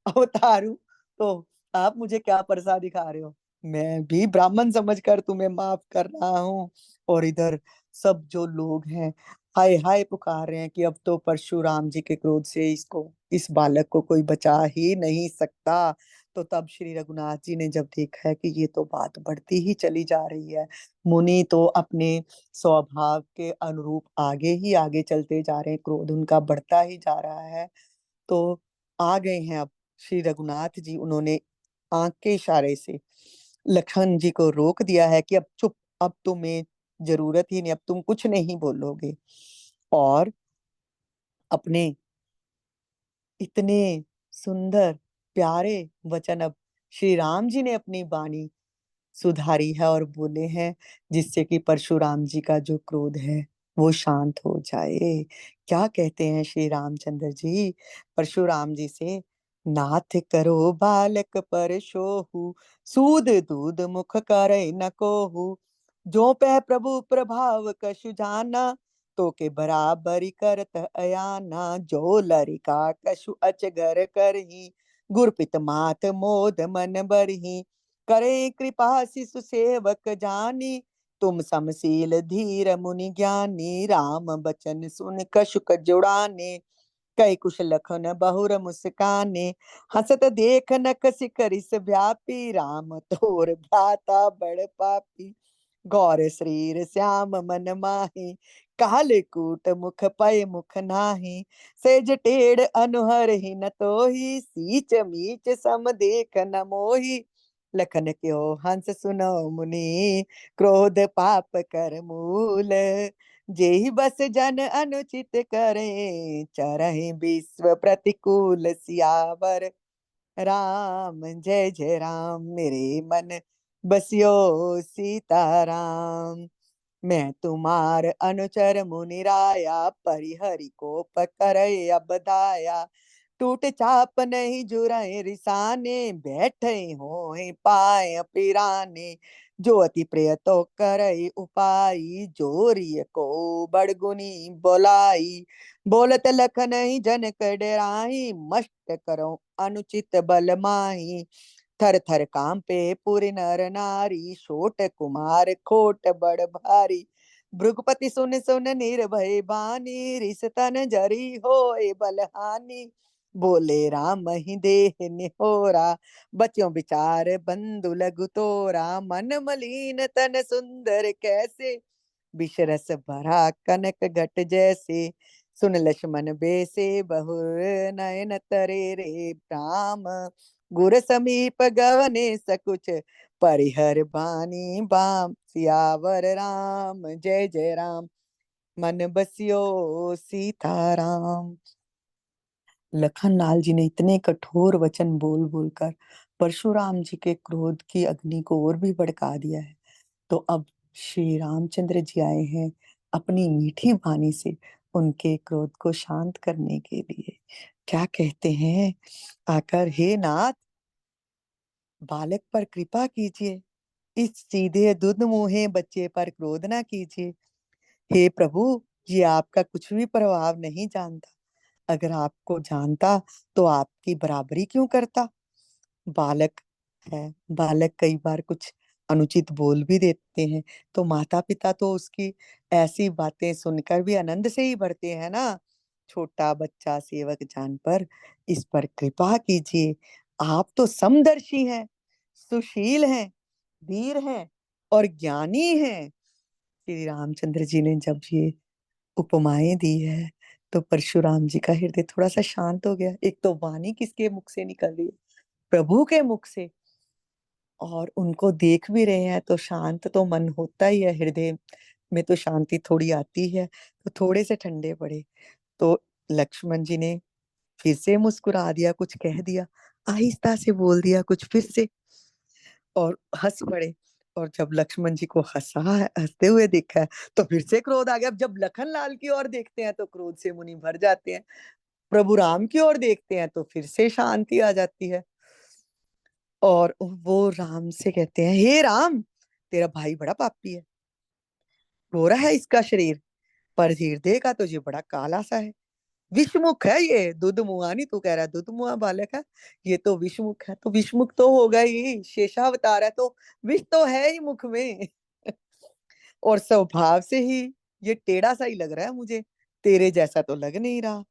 अवतार हूँ, तो आप मुझे क्या फरसा दिखा रहे हो, मैं भी ब्राह्मण समझकर तुम्हें माफ कर रहा हूँ। और इधर सब जो लोग हैं हाय हाय पुकार रहे हैं कि अब तो परशुराम जी के क्रोध से इसको, इस बालक को कोई बचा ही नहीं सकता। तो तब श्री रघुनाथ जी ने जब देखा है कि ये तो बात बढ़ती ही चली जा रही है, मुनि तो अपने स्वभाव के अनुरूप आगे ही आगे चलते जा रहे हैं, क्रोध उनका बढ़ता ही जा रहा है, तो आ गए हैं अब श्री रघुनाथ जी। उन्होंने आंख के इशारे से लखन जी को रोक दिया है कि अब चुप, अब तुम्हें जरूरत ही नहीं, अब तुम कुछ नहीं बोलोगे। और अपने इतने सुंदर प्यारे वचन अब श्री राम जी ने अपनी वाणी सुधारी है और बोले हैं, जिससे कि परशुराम जी का जो क्रोध है वो शांत हो जाए। क्या कहते हैं श्री रामचंद्र जी परशुराम जी से, नाथ करो बालक पर शोहु, सूद दूध मुख करे न कोहु। जो पै प्रभु प्रभाव कछु जाना, तो के बराबरी करत अयाना। जो लरिका कछु अचगर करही, गुरपित मात मोद मन बरही। करे कृपा शिशु सेवक जानी, तुम समशील धीर मुनि ज्ञानी। राम बचन सुन कछुक जुड़ाने, कई कुश लखन बहुर मुस्काने। हसत देख नक सिकरिस व्यापी, राम तोर भ्राता बड़ पापी। गौर शरीर श्याम मन माही, काले कूट मुख पय मुख नाही। सेज टेढ़ अनुहर ही न तोही, सीच मीच सम देख न मोही। लखन क्यों हंस सुनो मुनि, क्रोध पाप कर मूल। जेहि बस जन अनुचित करें, चरहि विश्व प्रतिकूल। सियावर राम जय जय राम, मेरे मन बसियो सीताराम। मैं तुम्हार अनुचर मुनिराया, परिहरि को पकड़े अब दाया। टूट चाप नहीं जुराए रिसाने, बैठे हो पाए पिराने। जो अति प्रिय तो करई उपाई, जोरिय को बड़गुनी बोलाई। बोलत लखन ही जनक डराई, मस्त करो अनुचित बल माही। थर थर कांपे पुर नर नारी, सोट कुमार खोट बड़ भारी। भृगुपति सुन सुन निर्भय बानी, रिस तन जरी होए बलहानी। बोले राम ही देह निहोरा, बच्चों विचार बंधु लघु तोरा, मन मलिन तन सुंदर कैसे, विषरस भरा कनक घट जैसे, सुन लक्ष्मण बेसे बहुर नयन तरे रे राम, गुर समीप गवने सकुच, परिहर बानी बाम सियावर राम, जय जय राम, मन बसियो सीताराम। लखन लाल जी ने इतने कठोर वचन बोल बोलकर परशुराम जी के क्रोध की अग्नि को और भी भड़का दिया है। तो अब श्री रामचंद्र जी आए हैं अपनी मीठी वाणी से उनके क्रोध को शांत करने के लिए। क्या कहते हैं आकर, हे नाथ, बालक पर कृपा कीजिए, इस सीधे दुध मुहे बच्चे पर क्रोध ना कीजिए। हे प्रभु, ये आपका कुछ भी प्रभाव नहीं जानता। अगर आपको जानता तो आपकी बराबरी क्यों करता। बालक है, बालक कई बार कुछ अनुचित बोल भी देते हैं, तो माता पिता तो उसकी ऐसी बातें सुनकर भी आनंद से ही भरते हैं ना। छोटा बच्चा सेवक जान पर, इस पर कृपा कीजिए। आप तो समदर्शी हैं, सुशील हैं, वीर हैं और ज्ञानी हैं। श्री रामचंद्र जी ने जब ये उपमाएं दी है तो परशुराम जी का हृदय थोड़ा सा शांत हो गया। एक तो वाणी किसके मुख से निकल रही है, प्रभु के मुख से, और उनको देख भी रहे हैं तो शांत तो मन होता ही है, हृदय में तो शांति थोड़ी आती है। तो थोड़े से ठंडे पड़े। तो लक्ष्मण जी ने फिर से मुस्कुरा दिया, कुछ कह दिया, आहिस्ता से बोल दिया कुछ फिर से, और हंस पड़े। और जब लक्ष्मण जी को हंसते हुए देखा है तो फिर से क्रोध आ गया। अब जब लखन लाल की ओर देखते हैं तो क्रोध से मुनि भर जाते हैं, प्रभु राम की ओर देखते हैं तो फिर से शांति आ जाती है। और वो राम से कहते हैं, हे राम, तेरा भाई बड़ा पापी है, रो रहा है इसका शरीर, पर हृदय का तुझे बड़ा काला सा है। विषमुख है ये, दुध मुआ नहीं, तू कह रहा है दुध मुआ बालक है, ये तो विषमुख है। तो विषमुख तो होगा ही, शेषावतार है तो विष तो है ही मुख में। और स्वभाव से ही ये टेढ़ा सा ही लग रहा है मुझे, तेरे जैसा तो लग नहीं रहा।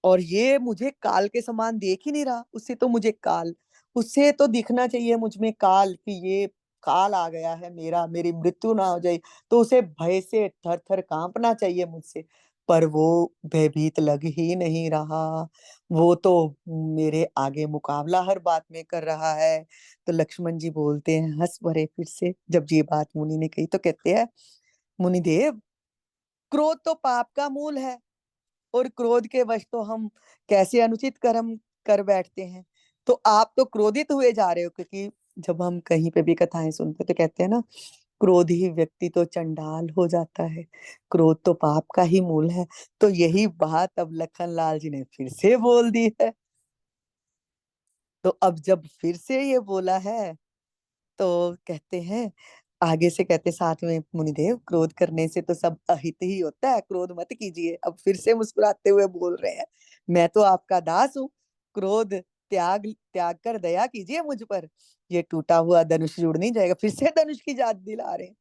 और ये मुझे काल के समान देख ही नहीं रहा, उससे तो मुझे काल, उससे तो दिखना चाहिए मुझ में काल, कि ये काल आ गया है मेरा, मेरी मृत्यु ना हो जाए, तो उसे भय से थर थर कांपना चाहिए मुझसे। पर वो भयभीत लग ही नहीं रहा, वो तो मेरे आगे मुकाबला हर बात में कर रहा है। तो लक्ष्मण जी बोलते हैं, हंस भरे फिर से, जब ये बात मुनि ने कही तो कहते हैं, मुनि देव, क्रोध तो पाप का मूल है, और क्रोध के वश तो हम कैसे अनुचित कर्म कर बैठते हैं। तो आप तो क्रोधित हुए जा रहे हो, क्योंकि जब हम कहीं पे भी कथाएं सुनते तो कहते हैं ना, क्रोधी व्यक्ति तो चंडाल हो जाता है, क्रोध तो पाप का ही मूल है। तो यही बात अब लखन लाल जी ने फिर से बोल दी है। तो अब जब फिर से ये बोला है तो कहते हैं, आगे से कहते साथ में, मुनिदेव, क्रोध करने से तो सब अहित ही होता है, क्रोध मत कीजिए। अब फिर से मुस्कुराते हुए बोल रहे हैं, मैं तो आपका दास हूँ, क्रोध त्याग त्याग कर दया कीजिए मुझ पर। ये टूटा हुआ धनुष जुड़ नहीं जाएगा। फिर से धनुष की याद दिला रहे हैं,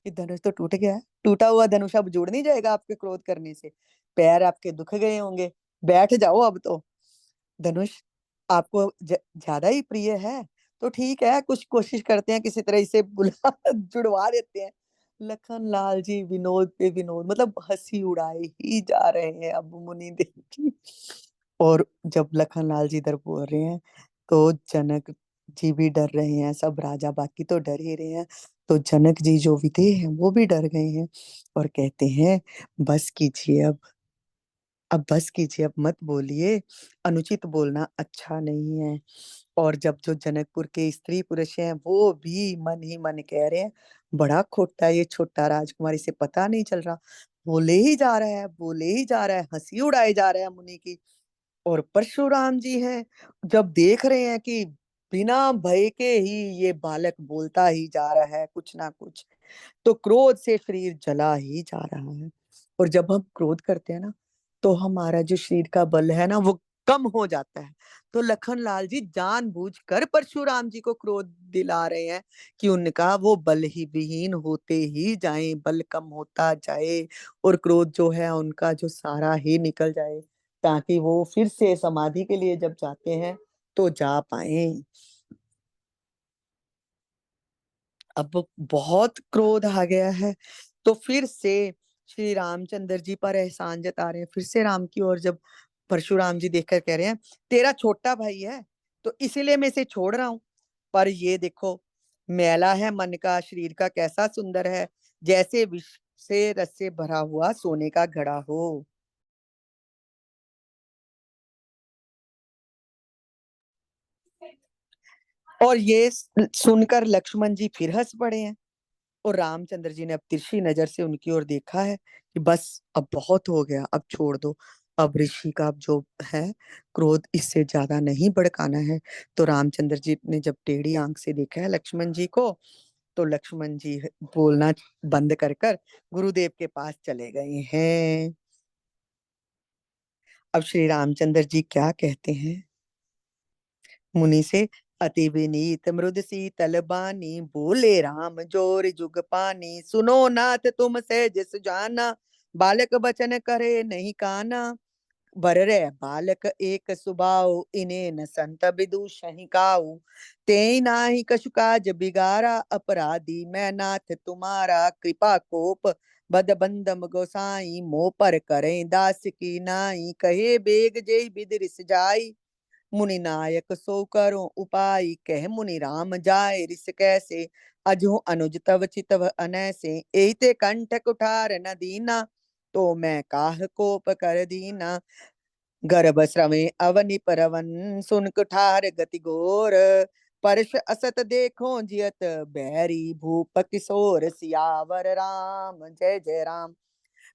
ये धनुष तो टूट गया है, टूटा हुआ धनुष अब जुड़ नहीं जाएगा आपके क्रोध करने से, पैर आपके दुख गए होंगे, बैठ जाओ अब तो। धनुष आपको ज्यादा ही प्रिय है तो ठीक है, कुछ कोशिश करते हैं, किसी तरह इसे बुला जुड़वा देते हैं। लखन लाल जी विनोद पे विनोद, मतलब हंसी उड़ाए ही जा रहे हैं अब मुनि देव की। और जब लखन लाल जी इधर बोल रहे हैं तो जनक जी भी डर रहे हैं, सब राजा बाकी तो डर ही रहे हैं। तो जनक जी जो विधेय हैं वो भी डर गए हैं और कहते हैं, बस कीजिए अब बस कीजिए, अब मत बोलिए, अनुचित बोलना अच्छा नहीं है। और जब जो जनकपुर के स्त्री पुरुष हैं वो भी मन ही मन कह रहे हैं, बड़ा खोटा है ये छोटा राजकुमार, इसे पता नहीं चल रहा, बोले ही जा रहा है, बोले ही जा रहा है, हंसी उड़ाए जा रहा है मुनि की। और परशुराम जी हैं, जब देख रहे हैं कि बिना भय के ही ये बालक बोलता ही जा रहा है कुछ ना कुछ, तो क्रोध से शरीर जला ही जा रहा है। और जब हम क्रोध करते हैं ना तो हमारा जो शरीर का बल है ना वो कम हो जाता है। तो लखन लाल जी जानबूझकर परशुराम जी को क्रोध दिला रहे हैं कि उनका वो बल ही विहीन होते ही जाए, बल कम होता जाए, और क्रोध जो है उनका जो सारा ही निकल जाए। ताकि वो फिर से समाधि के लिए जब जाते हैं तो जा पाए। अब बहुत क्रोध आ गया है, तो फिर से श्री रामचंद्र जी पर एहसान जता रहे हैं। फिर से राम की ओर जब परशुराम जी देखकर कह रहे हैं, तेरा छोटा भाई है तो इसीलिए मैं इसे छोड़ रहा हूं, पर ये देखो मैला है मन का, शरीर का कैसा सुंदर है, जैसे विष से रस से भरा हुआ सोने का घड़ा हो। और ये सुनकर लक्ष्मण जी फिर हंस पड़े हैं। और रामचंद्र जी ने अब तिरछी नजर से उनकी ओर देखा है कि बस अब बहुत हो गया, अब छोड़ दो। अब ऋषि का अब जो है क्रोध इससे ज्यादा नहीं भड़काना है। तो रामचंद्र जी ने जब टेढ़ी आंख से देखा है लक्ष्मण जी को, तो लक्ष्मण जी बोलना बंद कर कर गुरुदेव के पास चले गए हैं। अब श्री रामचंद्र जी क्या कहते हैं मुनि से, अति विनीत मृद शीतल बानी, बोले राम जोर जुग पानी, सुनो नाथ तुम से जिस जाना, बालक बचन करे नहीं काना, बर रे बालक एक सुबाऊ, इन्हें न संत विदुषहि काऊ, ते नाही कछु काज बिगारा, अपराधी मैं नाथ तुम्हारा, कृपा कोप बद बंदम गोसाई, मोह पर करें दास की नाई, कहे बेग जेई बिद रिस जाई, मुनि नायक सो करो उपाय, कह मुनि राम जाय रिस कैसे, अजो अनुज तव चितव अनैसे, एते कंठ कुठार न दीना, तो मैं काह कोप कर दीना, गर्भ श्रमे अवनि परवन, सुन कुठार गति घोर, परश असत देखो जियत बैरी, भूप किशोर सियावर राम, जय जय राम।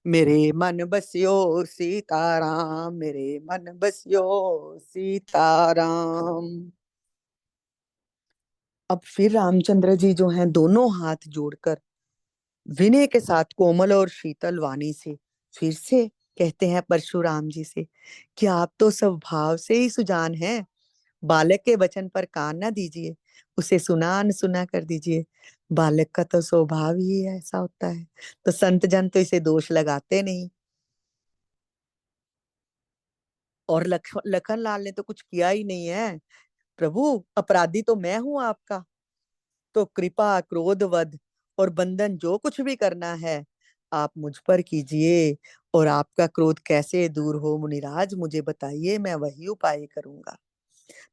मेरे मन बसियो सीताराम, मेरे मन बसियो सीताराम। अब फिर रामचंद्र जी जो हैं दोनों हाथ जोड़कर विनय के साथ कोमल और शीतल वाणी से फिर से कहते हैं परशुराम जी से कि आप तो स्वभाव से ही सुजान हैं, बालक के वचन पर कान न दीजिए, उसे सुना अनसुना कर दीजिए। बालक का तो स्वभाव ही ऐसा होता है, तो संत जन तो इसे दोष लगाते नहीं। और लखन लाल ने तो कुछ किया ही नहीं है, प्रभु अपराधी तो मैं हूं आपका, तो कृपा क्रोध वध और बंधन जो कुछ भी करना है आप मुझ पर कीजिए, और आपका क्रोध कैसे दूर हो मुनिराज मुझे बताइए, मैं वही उपाय करूंगा।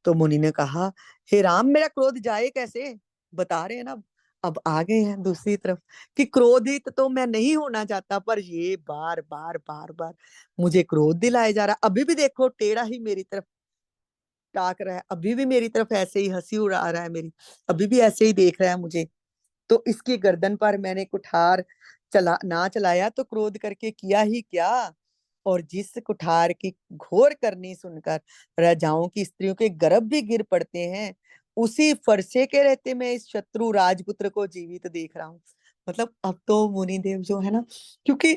तो मुनि ने कहा, हे राम मेरा क्रोध जाए कैसे, बता रहे हैं ना। अब आ गए हैं दूसरी तरफ कि क्रोधित तो मैं नहीं होना चाहता, पर ये बार बार बार बार मुझे क्रोध दिलाया जा रहा, अभी भी देखो टेढ़ा ही मेरी तरफ ताक रहा है, अभी भी मेरी तरफ ऐसे ही हंसी उड़ा रहा है मेरी, अभी भी ऐसे ही देख रहा है मुझे। तो इसकी गर्दन पर मैंने कुठार चला ना चलाया तो क्रोध करके किया ही क्या। और जिस कुठार की घोर करनी सुनकर राजाओं की स्त्रियों के गर्भ भी गिर पड़ते हैं, उसी फरसे के रहते मैं इस शत्रु राजपुत्र को जीवित देख रहा हूँ। मतलब अब तो मुनिदेव जो है ना, क्योंकि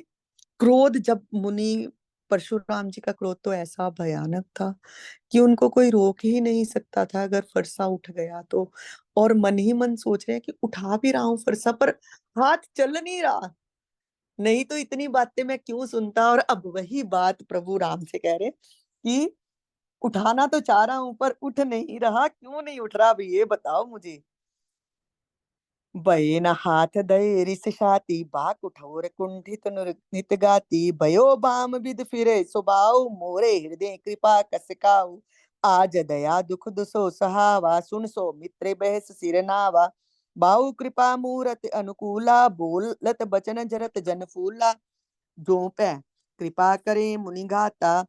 क्रोध जब मुनि परशुराम जी का क्रोध तो ऐसा भयानक था कि उनको कोई रोक ही नहीं सकता था अगर फरसा उठ गया तो। और मन ही मन सोच रहे हैं कि उठा भी रहा हूं फरसा, पर हाथ चल नहीं रहा, नहीं तो इतनी बातें मैं क्यों सुनता। और अब वही बात प्रभु राम से कह रहे कि उठाना तो चाह रहा हूं पर उठ नहीं रहा, क्यों नहीं उठ रहा अब ये बताओ मुझे। बये न हाथ दये रिस छाती, बा कुठोर कुंठित नित गाती, भयो बाम बिद फिरे सुबाऊ, मोरे हृदय कृपा कस काऊ, आज दया दुख दुसो सहावा, सुन सो मित्र बहस सिर नावा, बाऊ कृपा मूरत अनुकूला, बोलत बचन जरत जन फूला, जो पै कृपा करे मुनि गाता,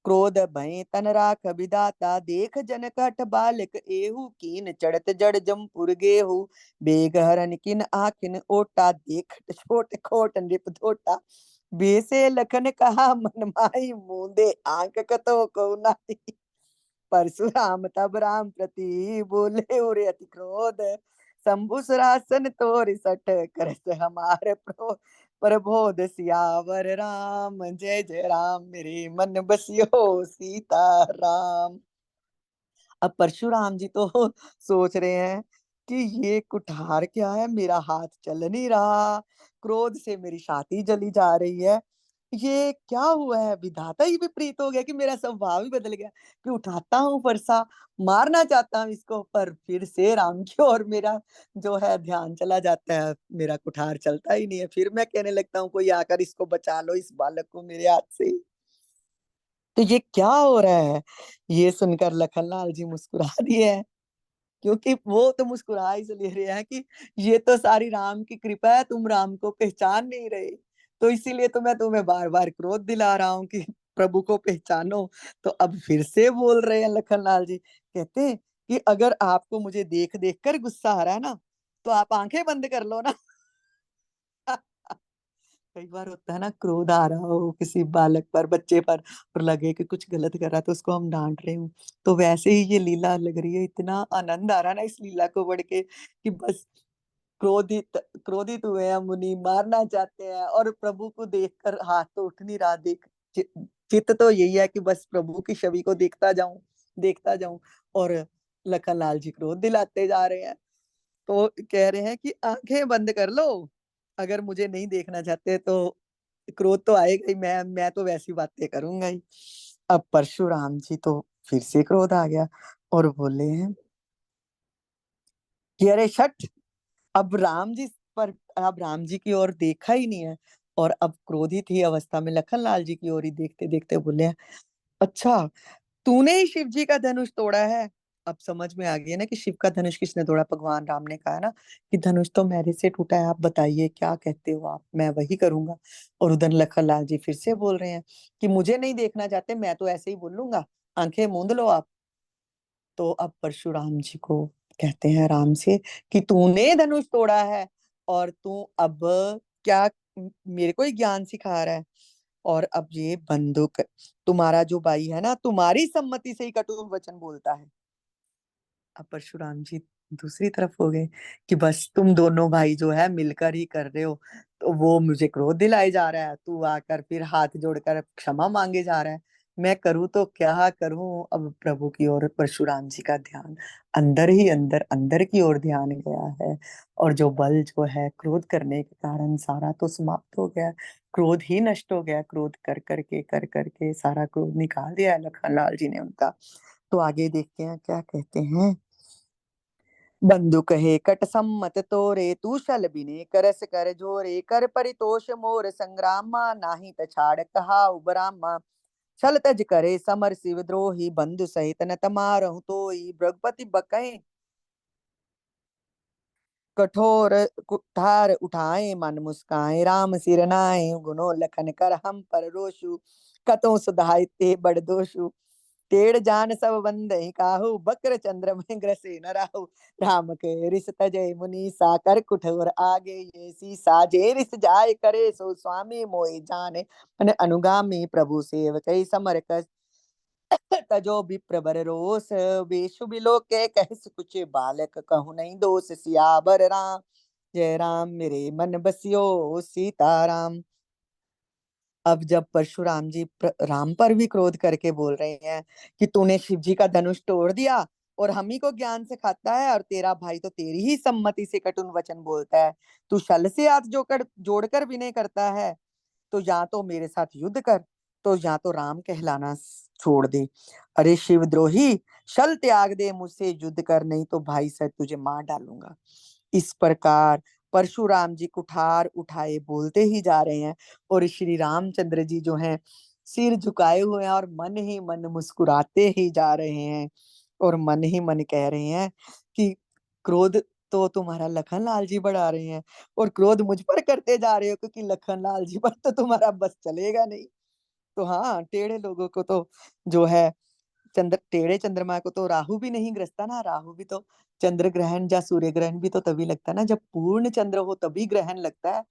क्रोध भय तन राख विधाता, देख जनक हठ बालक एहू, कीन चढ़त जड़ जमपुर गेहू, बेग हरन किन आखिन ओटा, देख छोट खोट नृप धोटा, बेसे लखन कहा मन माही, मूंदे आंख कतो को नाही, परशुराम तब राम प्रति बोले उरे अति क्रोध, शंभु सुरासन तोर सठ करस हमारे प्रबोध, सियावर राम जय जय राम, मेरे मन बसियो सीता राम। अब परशुराम जी तो सोच रहे हैं कि ये कुठार क्या है, मेरा हाथ चल नहीं रहा, क्रोध से मेरी छाती जली जा रही है, ये क्या हुआ है? विधाता ही विपरीत हो गया कि मेरा स्वभाव ही बदल गया कि उठाता हूँ फरसा, मारना चाहता हूँ इसको, पर फिर से राम की ओर मेरा जो है ध्यान चला जाता है, मेरा कुठार चलता ही नहीं है। फिर मैं कहने लगता हूँ कोई आकर इसको बचा लो, इस बालक को मेरे हाथ से। तो ये क्या हो रहा है? ये सुनकर लखनलाल जी मुस्कुरा दिए हैं, क्योंकि वो तो मुस्कुरा इसलिए रहे हैं कि ये तो सारी राम की कृपा है, तुम राम को पहचान नहीं रहे। तो इसीलिए तो मैं तुम्हें बार-बार क्रोध दिला रहा हूँ कि प्रभु को पहचानो। तो अब फिर से बोल रहे हैं लखनलाल जी, कहते हैं कि अगर आपको मुझे देख-देख कर गुस्सा आ रहा है ना, तो आप आँखें बंद कर लो ना। कई बार होता है ना, क्रोध आ रहा हो किसी बालक पर, बच्चे पर, और लगे कि कुछ गलत कर रहा है तो उसको हम डांट रहे हूँ, तो वैसे ही ये लीला लग रही है। इतना आनंद आ रहा है ना इस लीला को पढ़ के कि बस क्रोधित क्रोधित हुए हैं मुनि, मारना चाहते हैं, और प्रभु को देखकर हाथ तो उठ नहीं रहा। देख चि, चित्त तो यही है कि बस प्रभु की छवि को देखता जाऊं, और लखनलाल जी क्रोध दिलाते जा रहे हैं। तो कह रहे हैं कि आंखें बंद कर लो, अगर मुझे नहीं देखना चाहते तो क्रोध तो आएगा ही, मैं तो वैसी बातें करूंगा ही। अब परशुराम जी तो फिर से क्रोध आ गया और बोले हैं कि अरे शट, अब राम जी पर, अब राम जी की ओर देखा ही नहीं है, और अब क्रोधित ही अवस्था में लखनलाल जी की ओर ही देखते देखते बोले हैं, अच्छा, तूने ही शिव जी का धनुष तोड़ा है। अब समझ में आ गया ना कि शिव का धनुष किसने तोड़ा। भगवान राम ने कहा ना कि धनुष तो मेरे से टूटा है, आप बताइए क्या कहते हो आप, मैं वही करूंगा। और उधर लखनलाल जी फिर से बोल रहे हैं कि मुझे नहीं देखना चाहते, मैं तो ऐसे ही बोल लूंगा, आंखें मूंद लो आप। तो अब परशुराम जी को कहते हैं राम से कि तूने धनुष तोड़ा है, और तू अब क्या मेरे को ही ज्ञान सिखा रहा है। और अब ये बंदूक, तुम्हारा जो भाई है ना, तुम्हारी सम्मति से ही कटु वचन बोलता है। अब परशुराम जी दूसरी तरफ हो गए कि बस तुम दोनों भाई जो है मिलकर ही कर रहे हो, तो वो मुझे क्रोध दिलाए जा रहा है, तू आकर फिर हाथ जोड़कर क्षमा मांगे जा रहा है। मैं करूँ तो क्या करूं। अब प्रभु की ओर परशुराम जी का ध्यान अंदर ही अंदर, अंदर की ओर ध्यान गया है, और जो बल जो है क्रोध करने के कारण सारा तो समाप्त हो गया। क्रोध ही नष्ट हो गया, क्रोध कर करके सारा क्रोध निकाल दिया लखनलाल जी ने उनका। तो आगे देखते हैं क्या कहते हैं। बंधु कहे कट सम्मत तोरे, तू शल बिने करस कर जोरे, कर परितोष मोर संग्रामा, नाही तछाड़ कहा उबरामा। छल तज करे समर शिव द्रोही, बंधु सहित न तमारहु तोई, भृगपति बकहि कठोर कुठार उठाए, मन मुस्काए राम सिर नाए, गुनो लखन कर हम पर रोषु, कतौ सुधाय ते बड़ दोषु। टेढ़ जान सब बंदहि काहू, बकर चंद्र में ग्रसे न राहु। राम के रिस तजय मुनि सा, कर कुठोर आगे ये सीसा, जे रिस जाय करे सो स्वामी, मोहि जाने मन अनुगामी, प्रभु सेवक समर कस तजो विप्रवर रोष, बेशु बिलो के कहस कुछ, बालक कहूँ नहीं दोष, सियावर राम जय राम मेरे मन बसियो सीताराम। अब जब परशुराम जी राम पर भी क्रोध करके बोल रहे हैं कि तूने शिव जी का धनुष तोड़ दिया और हम ही को ज्ञान सिखाता है, और तेरा भाई तो तेरी ही सम्मति से कटुन वचन बोलता है, तू छल से हाथ जोड़कर जोड़कर विनय करता है, तो या तो मेरे साथ युद्ध कर, तो या तो राम कहलाना छोड़ दे। अरे शिवद्रोही, शल त्याग दे, मुझसे युद्ध कर, नहीं तो भाई सहित तुझे मार डालूंगा। इस प्रकार परशुराम जी कुठार उठाए बोलते ही जा रहे हैं, और श्री रामचंद्र जी जो हैं सिर झुकाए हुए हैं, और मन ही मन मुस्कुराते ही जा रहे हैं, और मन ही मन कह रहे हैं कि क्रोध तो तुम्हारा लखनलाल जी बढ़ा रहे हैं, और क्रोध मुझ पर करते जा रहे हो, क्योंकि लखनलाल जी पर तो तुम्हारा बस चलेगा नहीं। तो हाँ, टेढ़े लोगों को तो जो है, टेढ़े चंद्रमा को तो राहु भी नहीं ग्रसता ना। राहु भी तो चंद्र ग्रहण या सूर्य ग्रहण भी तो तभी लगता है ना जब पूर्ण चंद्र हो, तभी ग्रहण लगता है।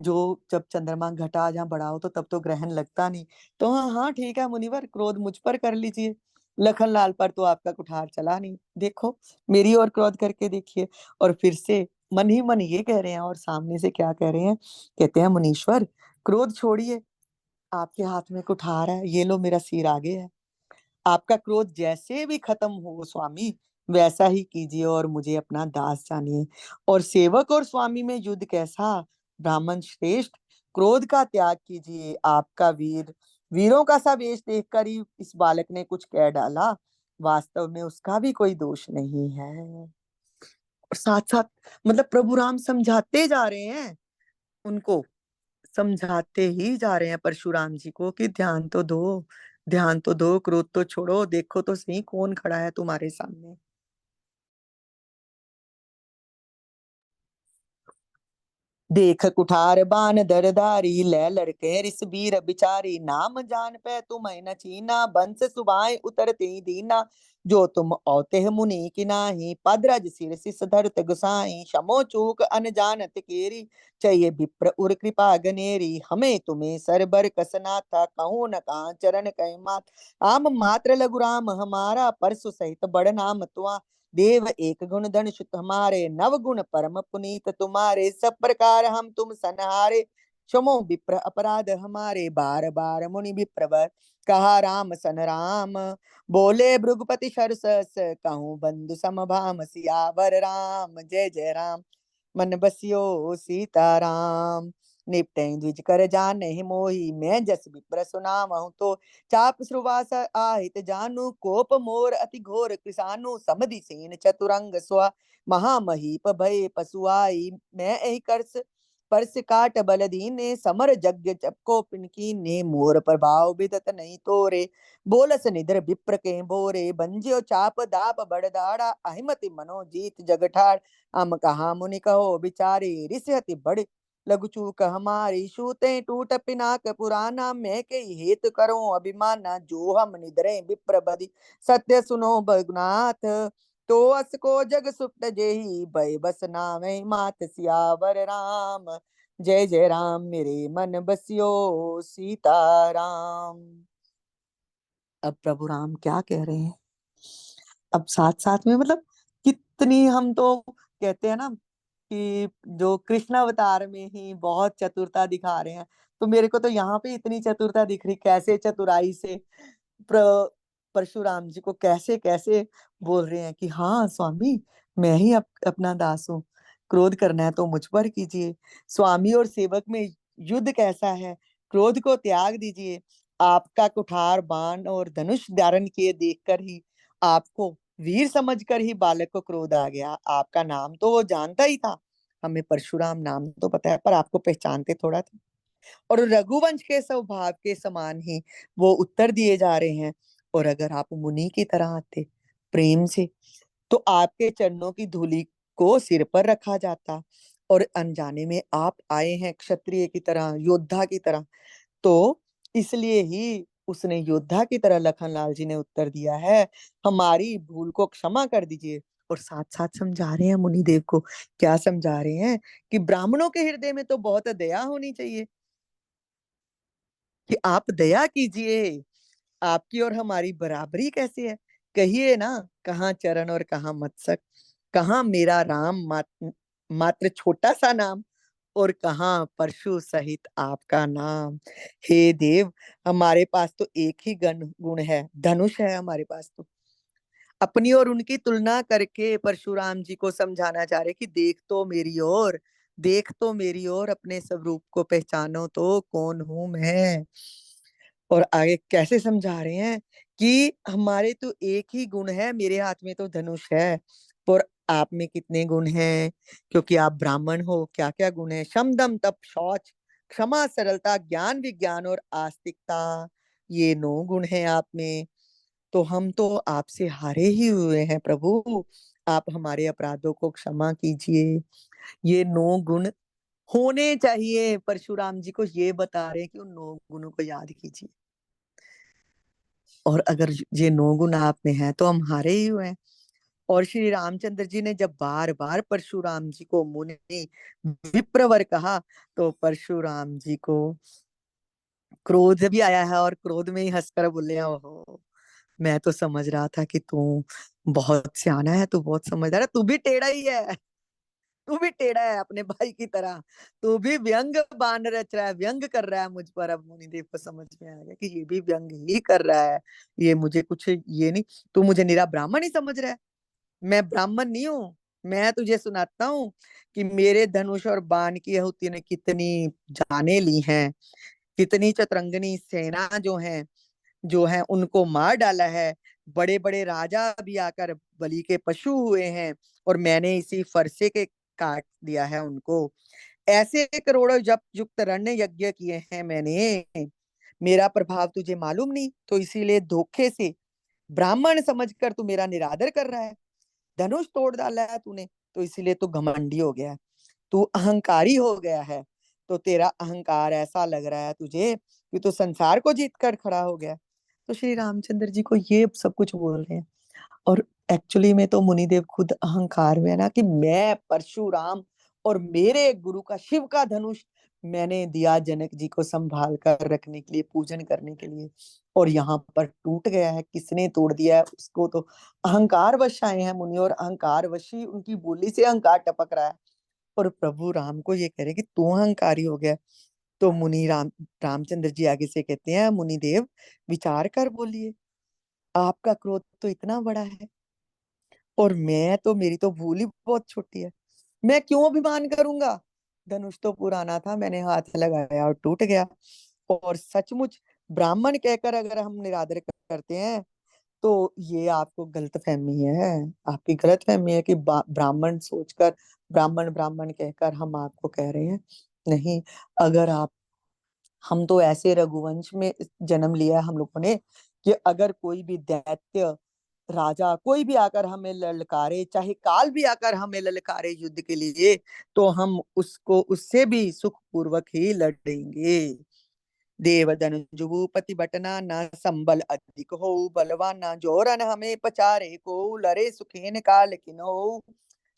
जो जब चंद्रमा घटा या बड़ा हो तो तब तो ग्रहण लगता नहीं। तो हाँ हाँ ठीक है मुनिवर, क्रोध मुझ पर कर लीजिए, लखनलाल पर तो आपका कुठार चला नहीं, देखो मेरी ओर क्रोध करके देखिए। और फिर से मन ही मन ये कह रहे हैं, और सामने से क्या कह रहे हैं, कहते हैं मुनीश्वर, क्रोध छोड़िए, आपके हाथ में कुठार है, ये लो मेरा सिर आगे है, आपका क्रोध जैसे भी खत्म हो स्वामी, वैसा ही कीजिए और मुझे अपना दास जानिए। और सेवक और स्वामी में युद्ध कैसा, ब्राह्मण श्रेष्ठ, क्रोध का त्याग कीजिए। आपका वीरों का सा वेश देखकर ही इस बालक ने कुछ कह डाला, वास्तव में उसका भी कोई दोष नहीं है। और साथ साथ मतलब प्रभु राम समझाते जा रहे हैं उनको, समझाते ही जा रहे हैं परशुराम जी को कि ध्यान तो दो, ध्यान तो दो, क्रोध तो छोड़ो, देखो तो सही कौन खड़ा है तुम्हारे सामने। देख कुठार बान दरदारी, ले लड़के रिस बीर बिचारी, नाम जान पे तुम्हें न चीना, बंस सुबाए उतरते ही दीना, जो तुम औते मुनि की नाही, पदरज सिर सिस धरत गुसाई, शमो चूक अनजानत केरी, चाहिए विप्र उर कृपा गनेरी, हमें तुम्हें सरबर कसना था, कहूँ न कहा चरण कह मात, आम मात्र लघु राम हमारा, परसु सहित बड़ नाम तुआ, देव एक गुण धन सुत हमारे, नव गुण परम पुनीत तुम्हारे, सब प्रकार हम तुम सनहारे, क्षमो विप्र अपराध हमारे, बार बार मुनि विप्रवर कहा राम सन राम, बोले भृगुपति सरसस कहूँ बंधु समभाम, सियावर राम जय जय राम, मन बसियो सीताराम, निपटे द्विज कर जाने मोही, मैं जस विप्र सुनामहु तो, चाप श्रुवास आहित जानू, कोप मोर अति घोर कृसानु, समधि सेन चतुरंग स्वा, महामहीप भय पशुआई, मैं एहि करस परस काट बल दीने, समर जग जप को पिनकी ने, मोर प्रभाव विदत नहीं तोरे, बोलस निधर विप्र के बोरे, बंजियो चाप दाप बड़ दाड़ा, अहिमति मनो जीत जग ठाड़, हम कहा मुनि कहो बिचारे, रिसहति बड़े लघु चूक हमारी, छूते टूट पिनाक पुराना, मैं के हेत करो अभिमाना, जो हम निद्रे विप्र बधि, सत्य सुनो बगनाथ, तो अस को जग सुप्त जेहि, भय बस नामे मात, सियावर राम जय जय राम, मेरे मन बसियो सीताराम। अब प्रभु राम क्या कह रहे हैं, अब साथ साथ में मतलब कितनी हम तो कहते हैं ना कि जो कृष्ण अवतार में ही बहुत चतुरता दिखा रहे हैं, तो मेरे को तो यहाँ पे इतनी चतुरता दिख रही, कैसे चतुराई से परशुराम जी को कैसे कैसे बोल रहे हैं कि हाँ स्वामी, मैं ही अपना दास हूँ, क्रोध करना है तो मुझ पर कीजिए, स्वामी और सेवक में युद्ध कैसा है, क्रोध को त्याग दीजिए, आपका कुठार बाण और धनुष धारण किए देखकर ही, आपको वीर समझकर ही बालक को क्रोध आ गया, आपका नाम तो वो जानता ही था, हमें परशुराम नाम तो पता है पर आपको पहचानते थोड़ा थे, और रघुवंश के स्वभाव के समान ही वो उत्तर दिए जा रहे हैं, और अगर आप मुनि की तरह आते प्रेम से, तो आपके चरणों की धूलि को सिर पर रखा जाता, और अनजाने में आप आए हैं क्षत्रिय की तरह, योद्धा की तरह, तो इसलिए ही उसने योद्धा की तरह लखनलाल जी ने उत्तर दिया है, हमारी भूल को क्षमा कर दीजिए। और साथ साथ समझा रहे हैं मुनि देव को, क्या समझा रहे हैं कि ब्राह्मणों के हृदय में तो बहुत दया होनी चाहिए, कि आप दया कीजिए, आपकी और हमारी बराबरी कैसे है, कहिए ना, कहाँ चरण और कहाँ मस्तक, कहाँ मेरा राम मात्र छोटा सा नाम, और कहाँ परशु सहित आपका नाम, हे देव, हमारे पास तो एक ही गुण है, धनुष है हमारे पास तो, अपनी और उनकी तुलना करके परशुराम जी को समझाना चाह रहे कि देख तो मेरी ओर, देख तो मेरी ओर, अपने स्वरूप को पहचानो तो कौन हूं मैं। और आगे कैसे समझा रहे हैं कि हमारे तो एक ही गुण है, मेरे हाथ में तो धनुष है, पर आप में कितने गुण हैं, क्योंकि आप ब्राह्मण हो, क्या क्या गुण है, शम दम तप शौच, क्षमा सरलता ज्ञान विज्ञान और आस्तिकता, ये 9 गुण हैं आप में, तो हम तो आपसे हारे ही हुए हैं प्रभु, आप हमारे अपराधों को क्षमा कीजिए, ये 9 गुण होने चाहिए, परशुराम जी को ये बता रहे हैं कि उन 9 गुणों को याद कीजिए, और अगर ये 9 गुण आप में है तो हम हारे ही हुए हैं। और श्री रामचंद्र जी ने जब बार बार परशुराम जी को मुनि विप्रवर कहा, तो परशुराम जी को क्रोध भी आया है, और क्रोध में ही हंसकर बोले हैं, ओहो, मैं तो समझ रहा था कि तू बहुत सियाना है, तू बहुत समझदार है, तू भी टेढ़ा ही है, तू भी टेढ़ा है अपने भाई की तरह, तू भी व्यंग बाण रच रहा है, व्यंग कर रहा है मुझ पर। अब मुनिदेव को समझ में आ गया कि ये भी व्यंग ही कर रहा है, ये मुझे कुछ ये नहीं, तू मुझे निरा ब्राह्मण ही समझ रहा है, मैं ब्राह्मण नहीं हूँ, मैं तुझे सुनाता हूँ कि मेरे धनुष और बाण की आहुति ने कितनी जाने ली हैं, कितनी चतुरंगनी सेना जो है उनको मार डाला है। बड़े बड़े राजा भी आकर बलि के पशु हुए हैं, और मैंने इसी फरसे के काट दिया है उनको। ऐसे करोड़ों जप युक्त रण यज्ञ किए हैं मैंने। मेरा प्रभाव तुझे मालूम नहीं, तो इसीलिए धोखे से ब्राह्मण समझकर तू मेरा निरादर कर रहा है। धनुष तोड़ डाला है तूने, तो इसीलिए तू घमंडी हो गया है, तू अहंकारी हो गया है। तो तेरा अहंकार ऐसा लग रहा है तुझे कि तू संसार को जीत कर खड़ा हो गया। तो श्री रामचंद्र जी को ये सब कुछ बोल रहे हैं। और एक्चुअली में तो मुनिदेव खुद अहंकार में है ना, कि मैं परशुराम और मेरे गुरु का शिव का धनुष मैंने दिया जनक जी को संभाल कर रखने के लिए, पूजन करने के लिए, और यहाँ पर टूट गया है। किसने तोड़ दिया है उसको? तो अहंकार वश आए हैं मुनि, और अहंकार वशी उनकी बोली से अहंकार टपक रहा है। और प्रभु राम को ये कह रहे कि तू अहंकारी हो गया। तो मुनि रामचंद्र जी आगे से कहते हैं, मुनि देव विचार कर बोलिए, आपका क्रोध तो इतना बड़ा है, और मैं तो, मेरी तो भूल ही बहुत छोटी है, मैं क्यों अभिमान करूंगा? धनुष तो पुराना था, मैंने हाथ लगाया और टूट गया। और सचमुच ब्राह्मण कहकर अगर हम निरादर करते हैं, तो ये आपको गलत फहमी है। आपकी गलत फहमी है कि ब्राह्मण सोचकर, ब्राह्मण ब्राह्मण कहकर हम आपको कह रहे हैं। नहीं, अगर आप, हम तो ऐसे रघुवंश में जन्म लिया है हम लोगों ने, कि अगर कोई भी दैत्य राजा कोई भी आकर हमें ललकारे, चाहे काल भी आकर हमें ललकारे युद्ध के लिए, तो हम उसको, उससे भी सुख पूर्वक ही लड़ेंगे। देवदन जुगुपति बटना न संबल अधिक हो, बलवान न जोरन हमें पचारे को, लरे सुखेन काल किनो।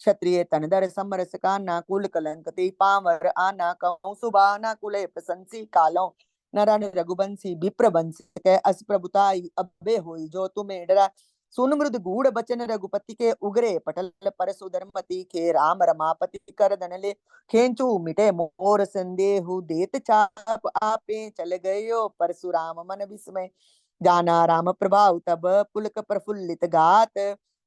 क्षत्रिय तनदर समरस का ना कुल कलंक ते पावर आना कहूँ सुबह ना कुले प्रशंसी कालो। नरन रघुबंसी विप्र बंस के अस प्रभुताई अबे होई, जो तुम्हें डरा सुन मृद गूढ़ बचन रघुपति के उगरे पटल पर सुधर्मति के राम रमापति कर दनले। खेचू मिटे मोर संदेहु देत चाप आपे चल गयो परशुराम मन विस्मय। जाना राम प्रभाव तब पुलक प्रफुल्लित गात,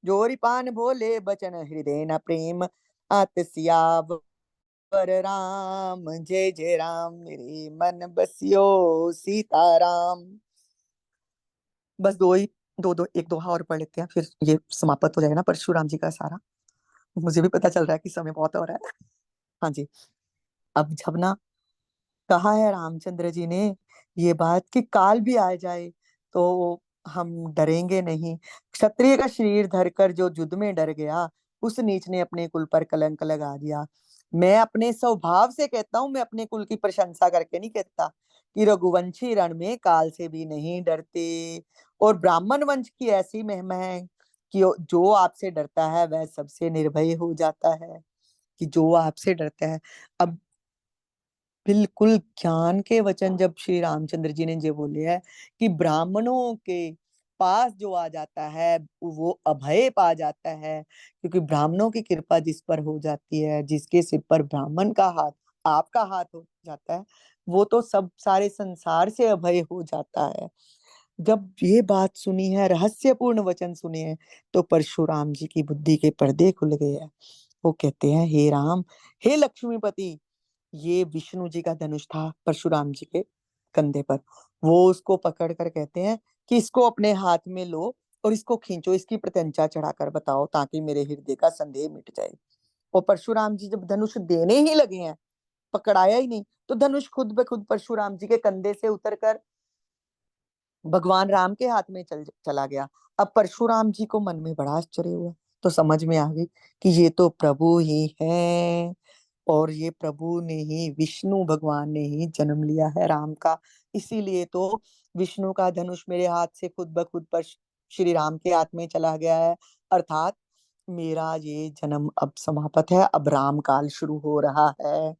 जोरी पान भोले बचन हृदय न प्रेम। अत सियावर राम जय जय राम, मेरे मन बसियो सीताराम। बस दो ही, दो दो एक दोहा और पढ़ लेते हैं, फिर ये समाप्त हो जाएगा ना परशुराम जी का सारा। मुझे भी पता चल रहा है कि समय बहुत हो रहा है। हाँ जी। अब जब ना कहा है रामचंद्र जी ने ये बात कि काल भी आ जाए तो हम डरेंगे नहीं। क्षत्रिय का शरीर धरकर जो युद्ध में डर गया, उस नीच ने अपने कुल पर कलंक लगा दिया। मैं अपने स्वभाव से कहता हूँ, मैं अपने कुल की प्रशंसा करके नहीं कहता, कि रघुवंशी रण में काल से भी नहीं डरते। और ब्राह्मण वंश की ऐसी महिमा है कि जो आपसे डरता है वह सबसे निर्भय हो जाता है, कि जो आपसे डरता है। अब बिल्कुल ज्ञान के वचन जब श्री रामचंद्र जी ने ये बोले हैं कि ब्राह्मणों के पास जो आ जाता है वो अभय पा जाता है, क्योंकि ब्राह्मणों की कृपा जिस पर हो जाती है, जिसके सिर पर ब्राह्मण का हाथ, आपका हाथ हो जाता है, वो तो सब सारे संसार से अभय हो जाता है। जब ये बात सुनी है, रहस्यपूर्ण वचन सुने हैं, तो परशुराम जी की बुद्धि के पर्दे खुल गए हैं। वो कहते हैं, हे राम, हे लक्ष्मीपति, ये विष्णु जी का धनुष था परशुराम जी के कंधे पर। वो उसको पकड़ कर कहते हैं कि इसको अपने हाथ में लो और इसको खींचो, इसकी प्रत्यंचा चढ़ाकर बताओ, ताकि मेरे हृदय का संदेह मिट जाए। और परशुराम जी जब धनुष देने ही लगे हैं, पकड़ाया ही नहीं, तो धनुष खुद ब खुद परशुराम जी के कंधे से उतरकर भगवान राम के हाथ में चला गया। अब परशुराम जी को मन में बड़ा आश्चर्य हुआ, तो समझ में आ गई कि ये तो प्रभु ही है, और ये प्रभु ने ही, विष्णु भगवान ने ही जन्म लिया है राम का। इसीलिए तो विष्णु का धनुष मेरे हाथ से खुद ब खुद पर श्री राम के हाथ में चला गया है। अर्थात मेरा ये जन्म अब समाप्त है, अब राम काल शुरू हो रहा है।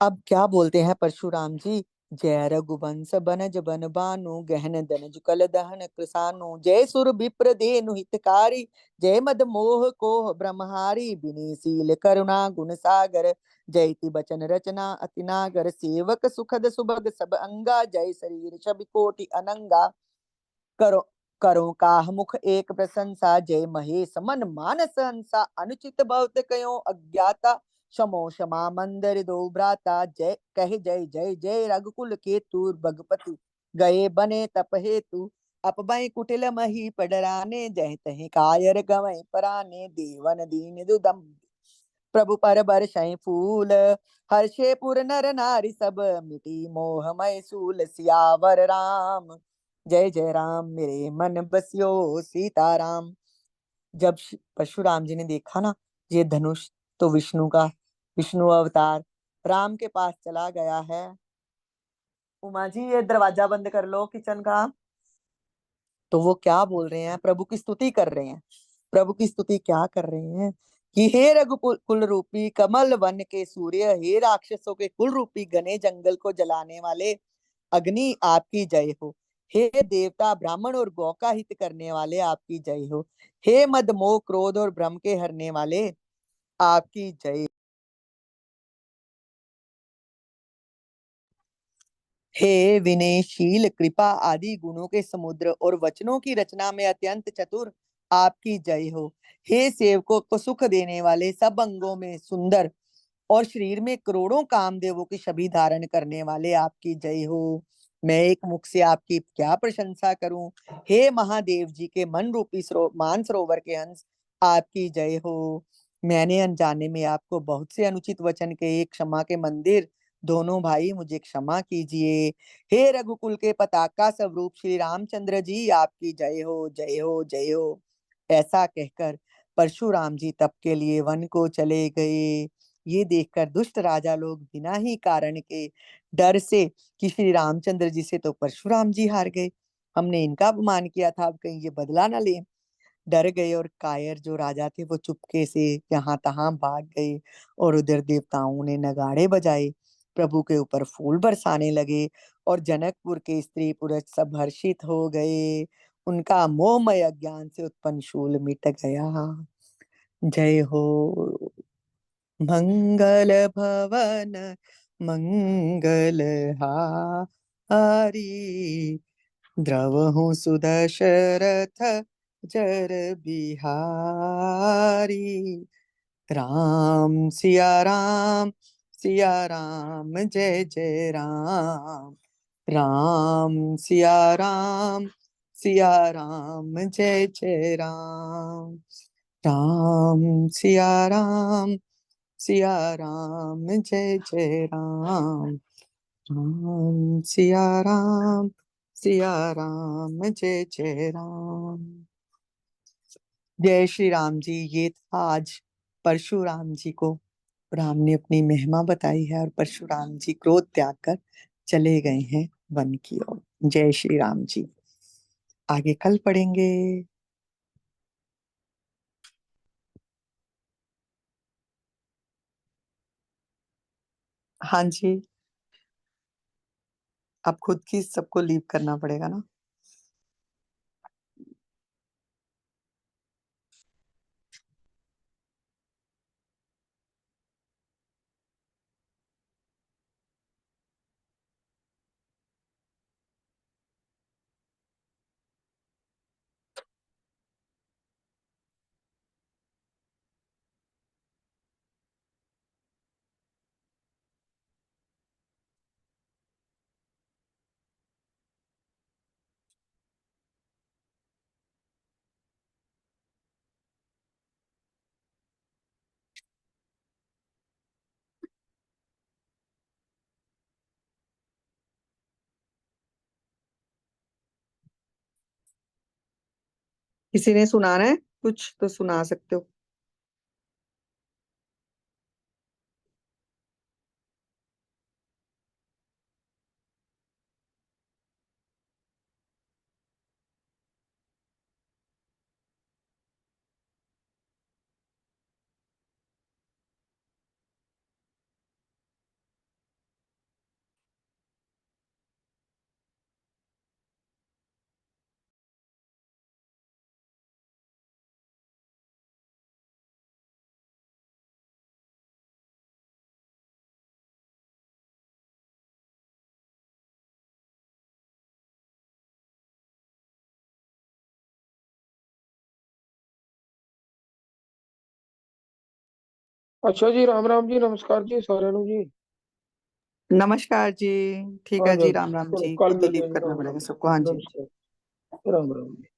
अब क्या बोलते हैं परशुराम जी? जय रघुवंश बनज बन बानु, गहन दनज कल दहन कृसानु, जय सुर विप्र धेनु हितकारी, जय मद मोह कोह ब्रह्महारी, विनीशील करुणा गुण सागर, जयति बचन रचना अति नागर, सेवक सुखद सुभग सब अंगा, जय शरीर छवि कोटि अनंगा। करो करो काह मुख एक प्रशंसा, जय महेश मन मानस हंसा, अनुचित बहुत कयो अज्ञाता, समो क्षमा मंदिर दो भ्राता, जय कह जय जय जय रघुकुल केतु, भगपति गए बने तप हेतु, अपबई कुटिल मही पडराने, जय तहि कायर गवै पराने, देवन दीन दुदम प्रभु पर बरसै फूल, हर्षे पुर नर नारी सब, मिटी मोह मय सूल, सियावर राम जय जय राम, मेरे मन बसियो सीताराम। जब परशुराम जी ने देखा ना ये धनुष, तो विष्णु का, विष्णु अवतार राम के पास चला गया है। उमा जी ये दरवाजा बंद कर लो किचन का। तो वो क्या बोल रहे हैं, प्रभु की स्तुति कर रहे हैं। प्रभु की स्तुति क्या कर रहे हैं कि हे रघुकुल कुल रूपी कमल वन के सूर्य, हे राक्षसों के कुल रूपी घने जंगल को जलाने वाले अग्नि आपकी जय हो, हे देवता ब्राह्मण और गौ का हित करने वाले आपकी जय हो, हे मद मोह क्रोध और भ्रम के हरने वाले आपकी जय, हे विनयशील कृपा आदि गुणों के समुद्र और वचनों की रचना में अत्यंत चतुर आपकी जय हो, हे सेवकों को सुख देने वाले सब अंगों में सुंदर और शरीर में करोड़ों कामदेवों की छवि धारण करने वाले आपकी जय हो। मैं एक मुख से आपकी क्या प्रशंसा करूं, हे महादेव जी के मन रूपी मान सरोवर के हंस आपकी जय हो। मैंने अनजाने में आपको बहुत से अनुचित वचन के, क्षमा के मंदिर दोनों भाई मुझे क्षमा कीजिए। हे रघुकुल के पताका स्वरूप श्री रामचंद्र जी आपकी जय हो जय हो जय हो। ऐसा कहकर परशुराम जी तप के लिए वन को चले गए। ये देखकर दुष्ट राजा लोग बिना ही कारण के डर से कि श्री रामचंद्र जी से तो परशुराम जी हार गए, हमने इनका अपमान किया था, अब कहीं ये बदला ना ले, डर गए और कायर जो राजा थे वो चुपके से यहाँ तहां भाग गए। और उधर देवताओं ने नगाड़े बजाए, प्रभु के ऊपर फूल बरसाने लगे और जनकपुर के स्त्री पुरुष सब हर्षित हो गए। उनका मोहमय अज्ञान से उत्पन्न शूल मिट गया। जय हो मंगल भवन मंगल हारी, द्रवहु सुदशरथ जर बिहारी, राम सिया राम जय जय राम, राम सिया राम जय जय राम, राम सिया राम जय जय राम, राम सिया राम जय जय राम। जय श्री राम जी। ये था आज परशुराम जी को राम ने अपनी महिमा बताई है, और परशुराम जी क्रोध त्याग कर चले गए हैं वन की ओर। जय श्री राम जी। आगे कल पढ़ेंगे। हाँ जी, अब खुद की सबको लीव करना पड़ेगा ना। किसी ने सुनाना है कुछ तो सुना सकते हो। अच्छा जी, राम राम जी, नमस्कार जी साਰਿਆਂ ਨੂੰ जी। नमस्कार जी। ठीक हाँ है जी, हाँ जी, जी, राम राम चलो जी, कल खुद ही मिलते लीव हैं जी। करना राम पड़ेगा राम सबको। हाँ जी। नमस्कार। राम राम जी।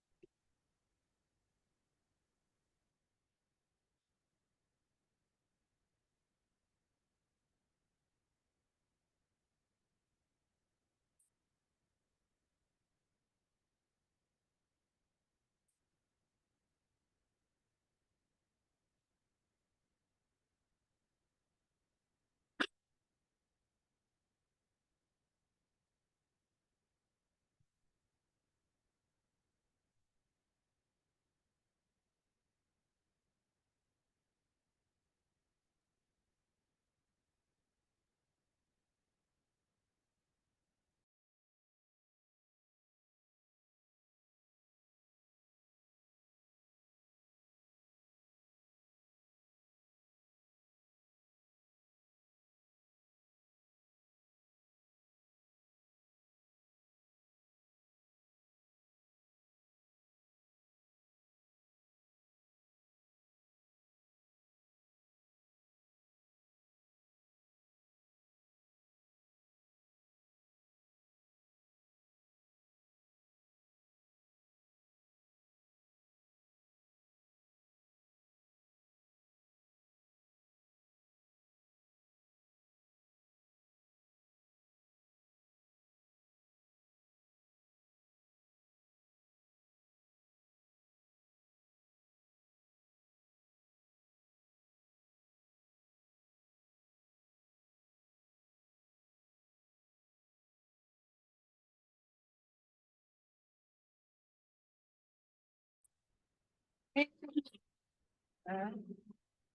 हाँ,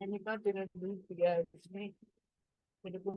मैंने कहा तेरा दूध पिया है उसने, मेरे को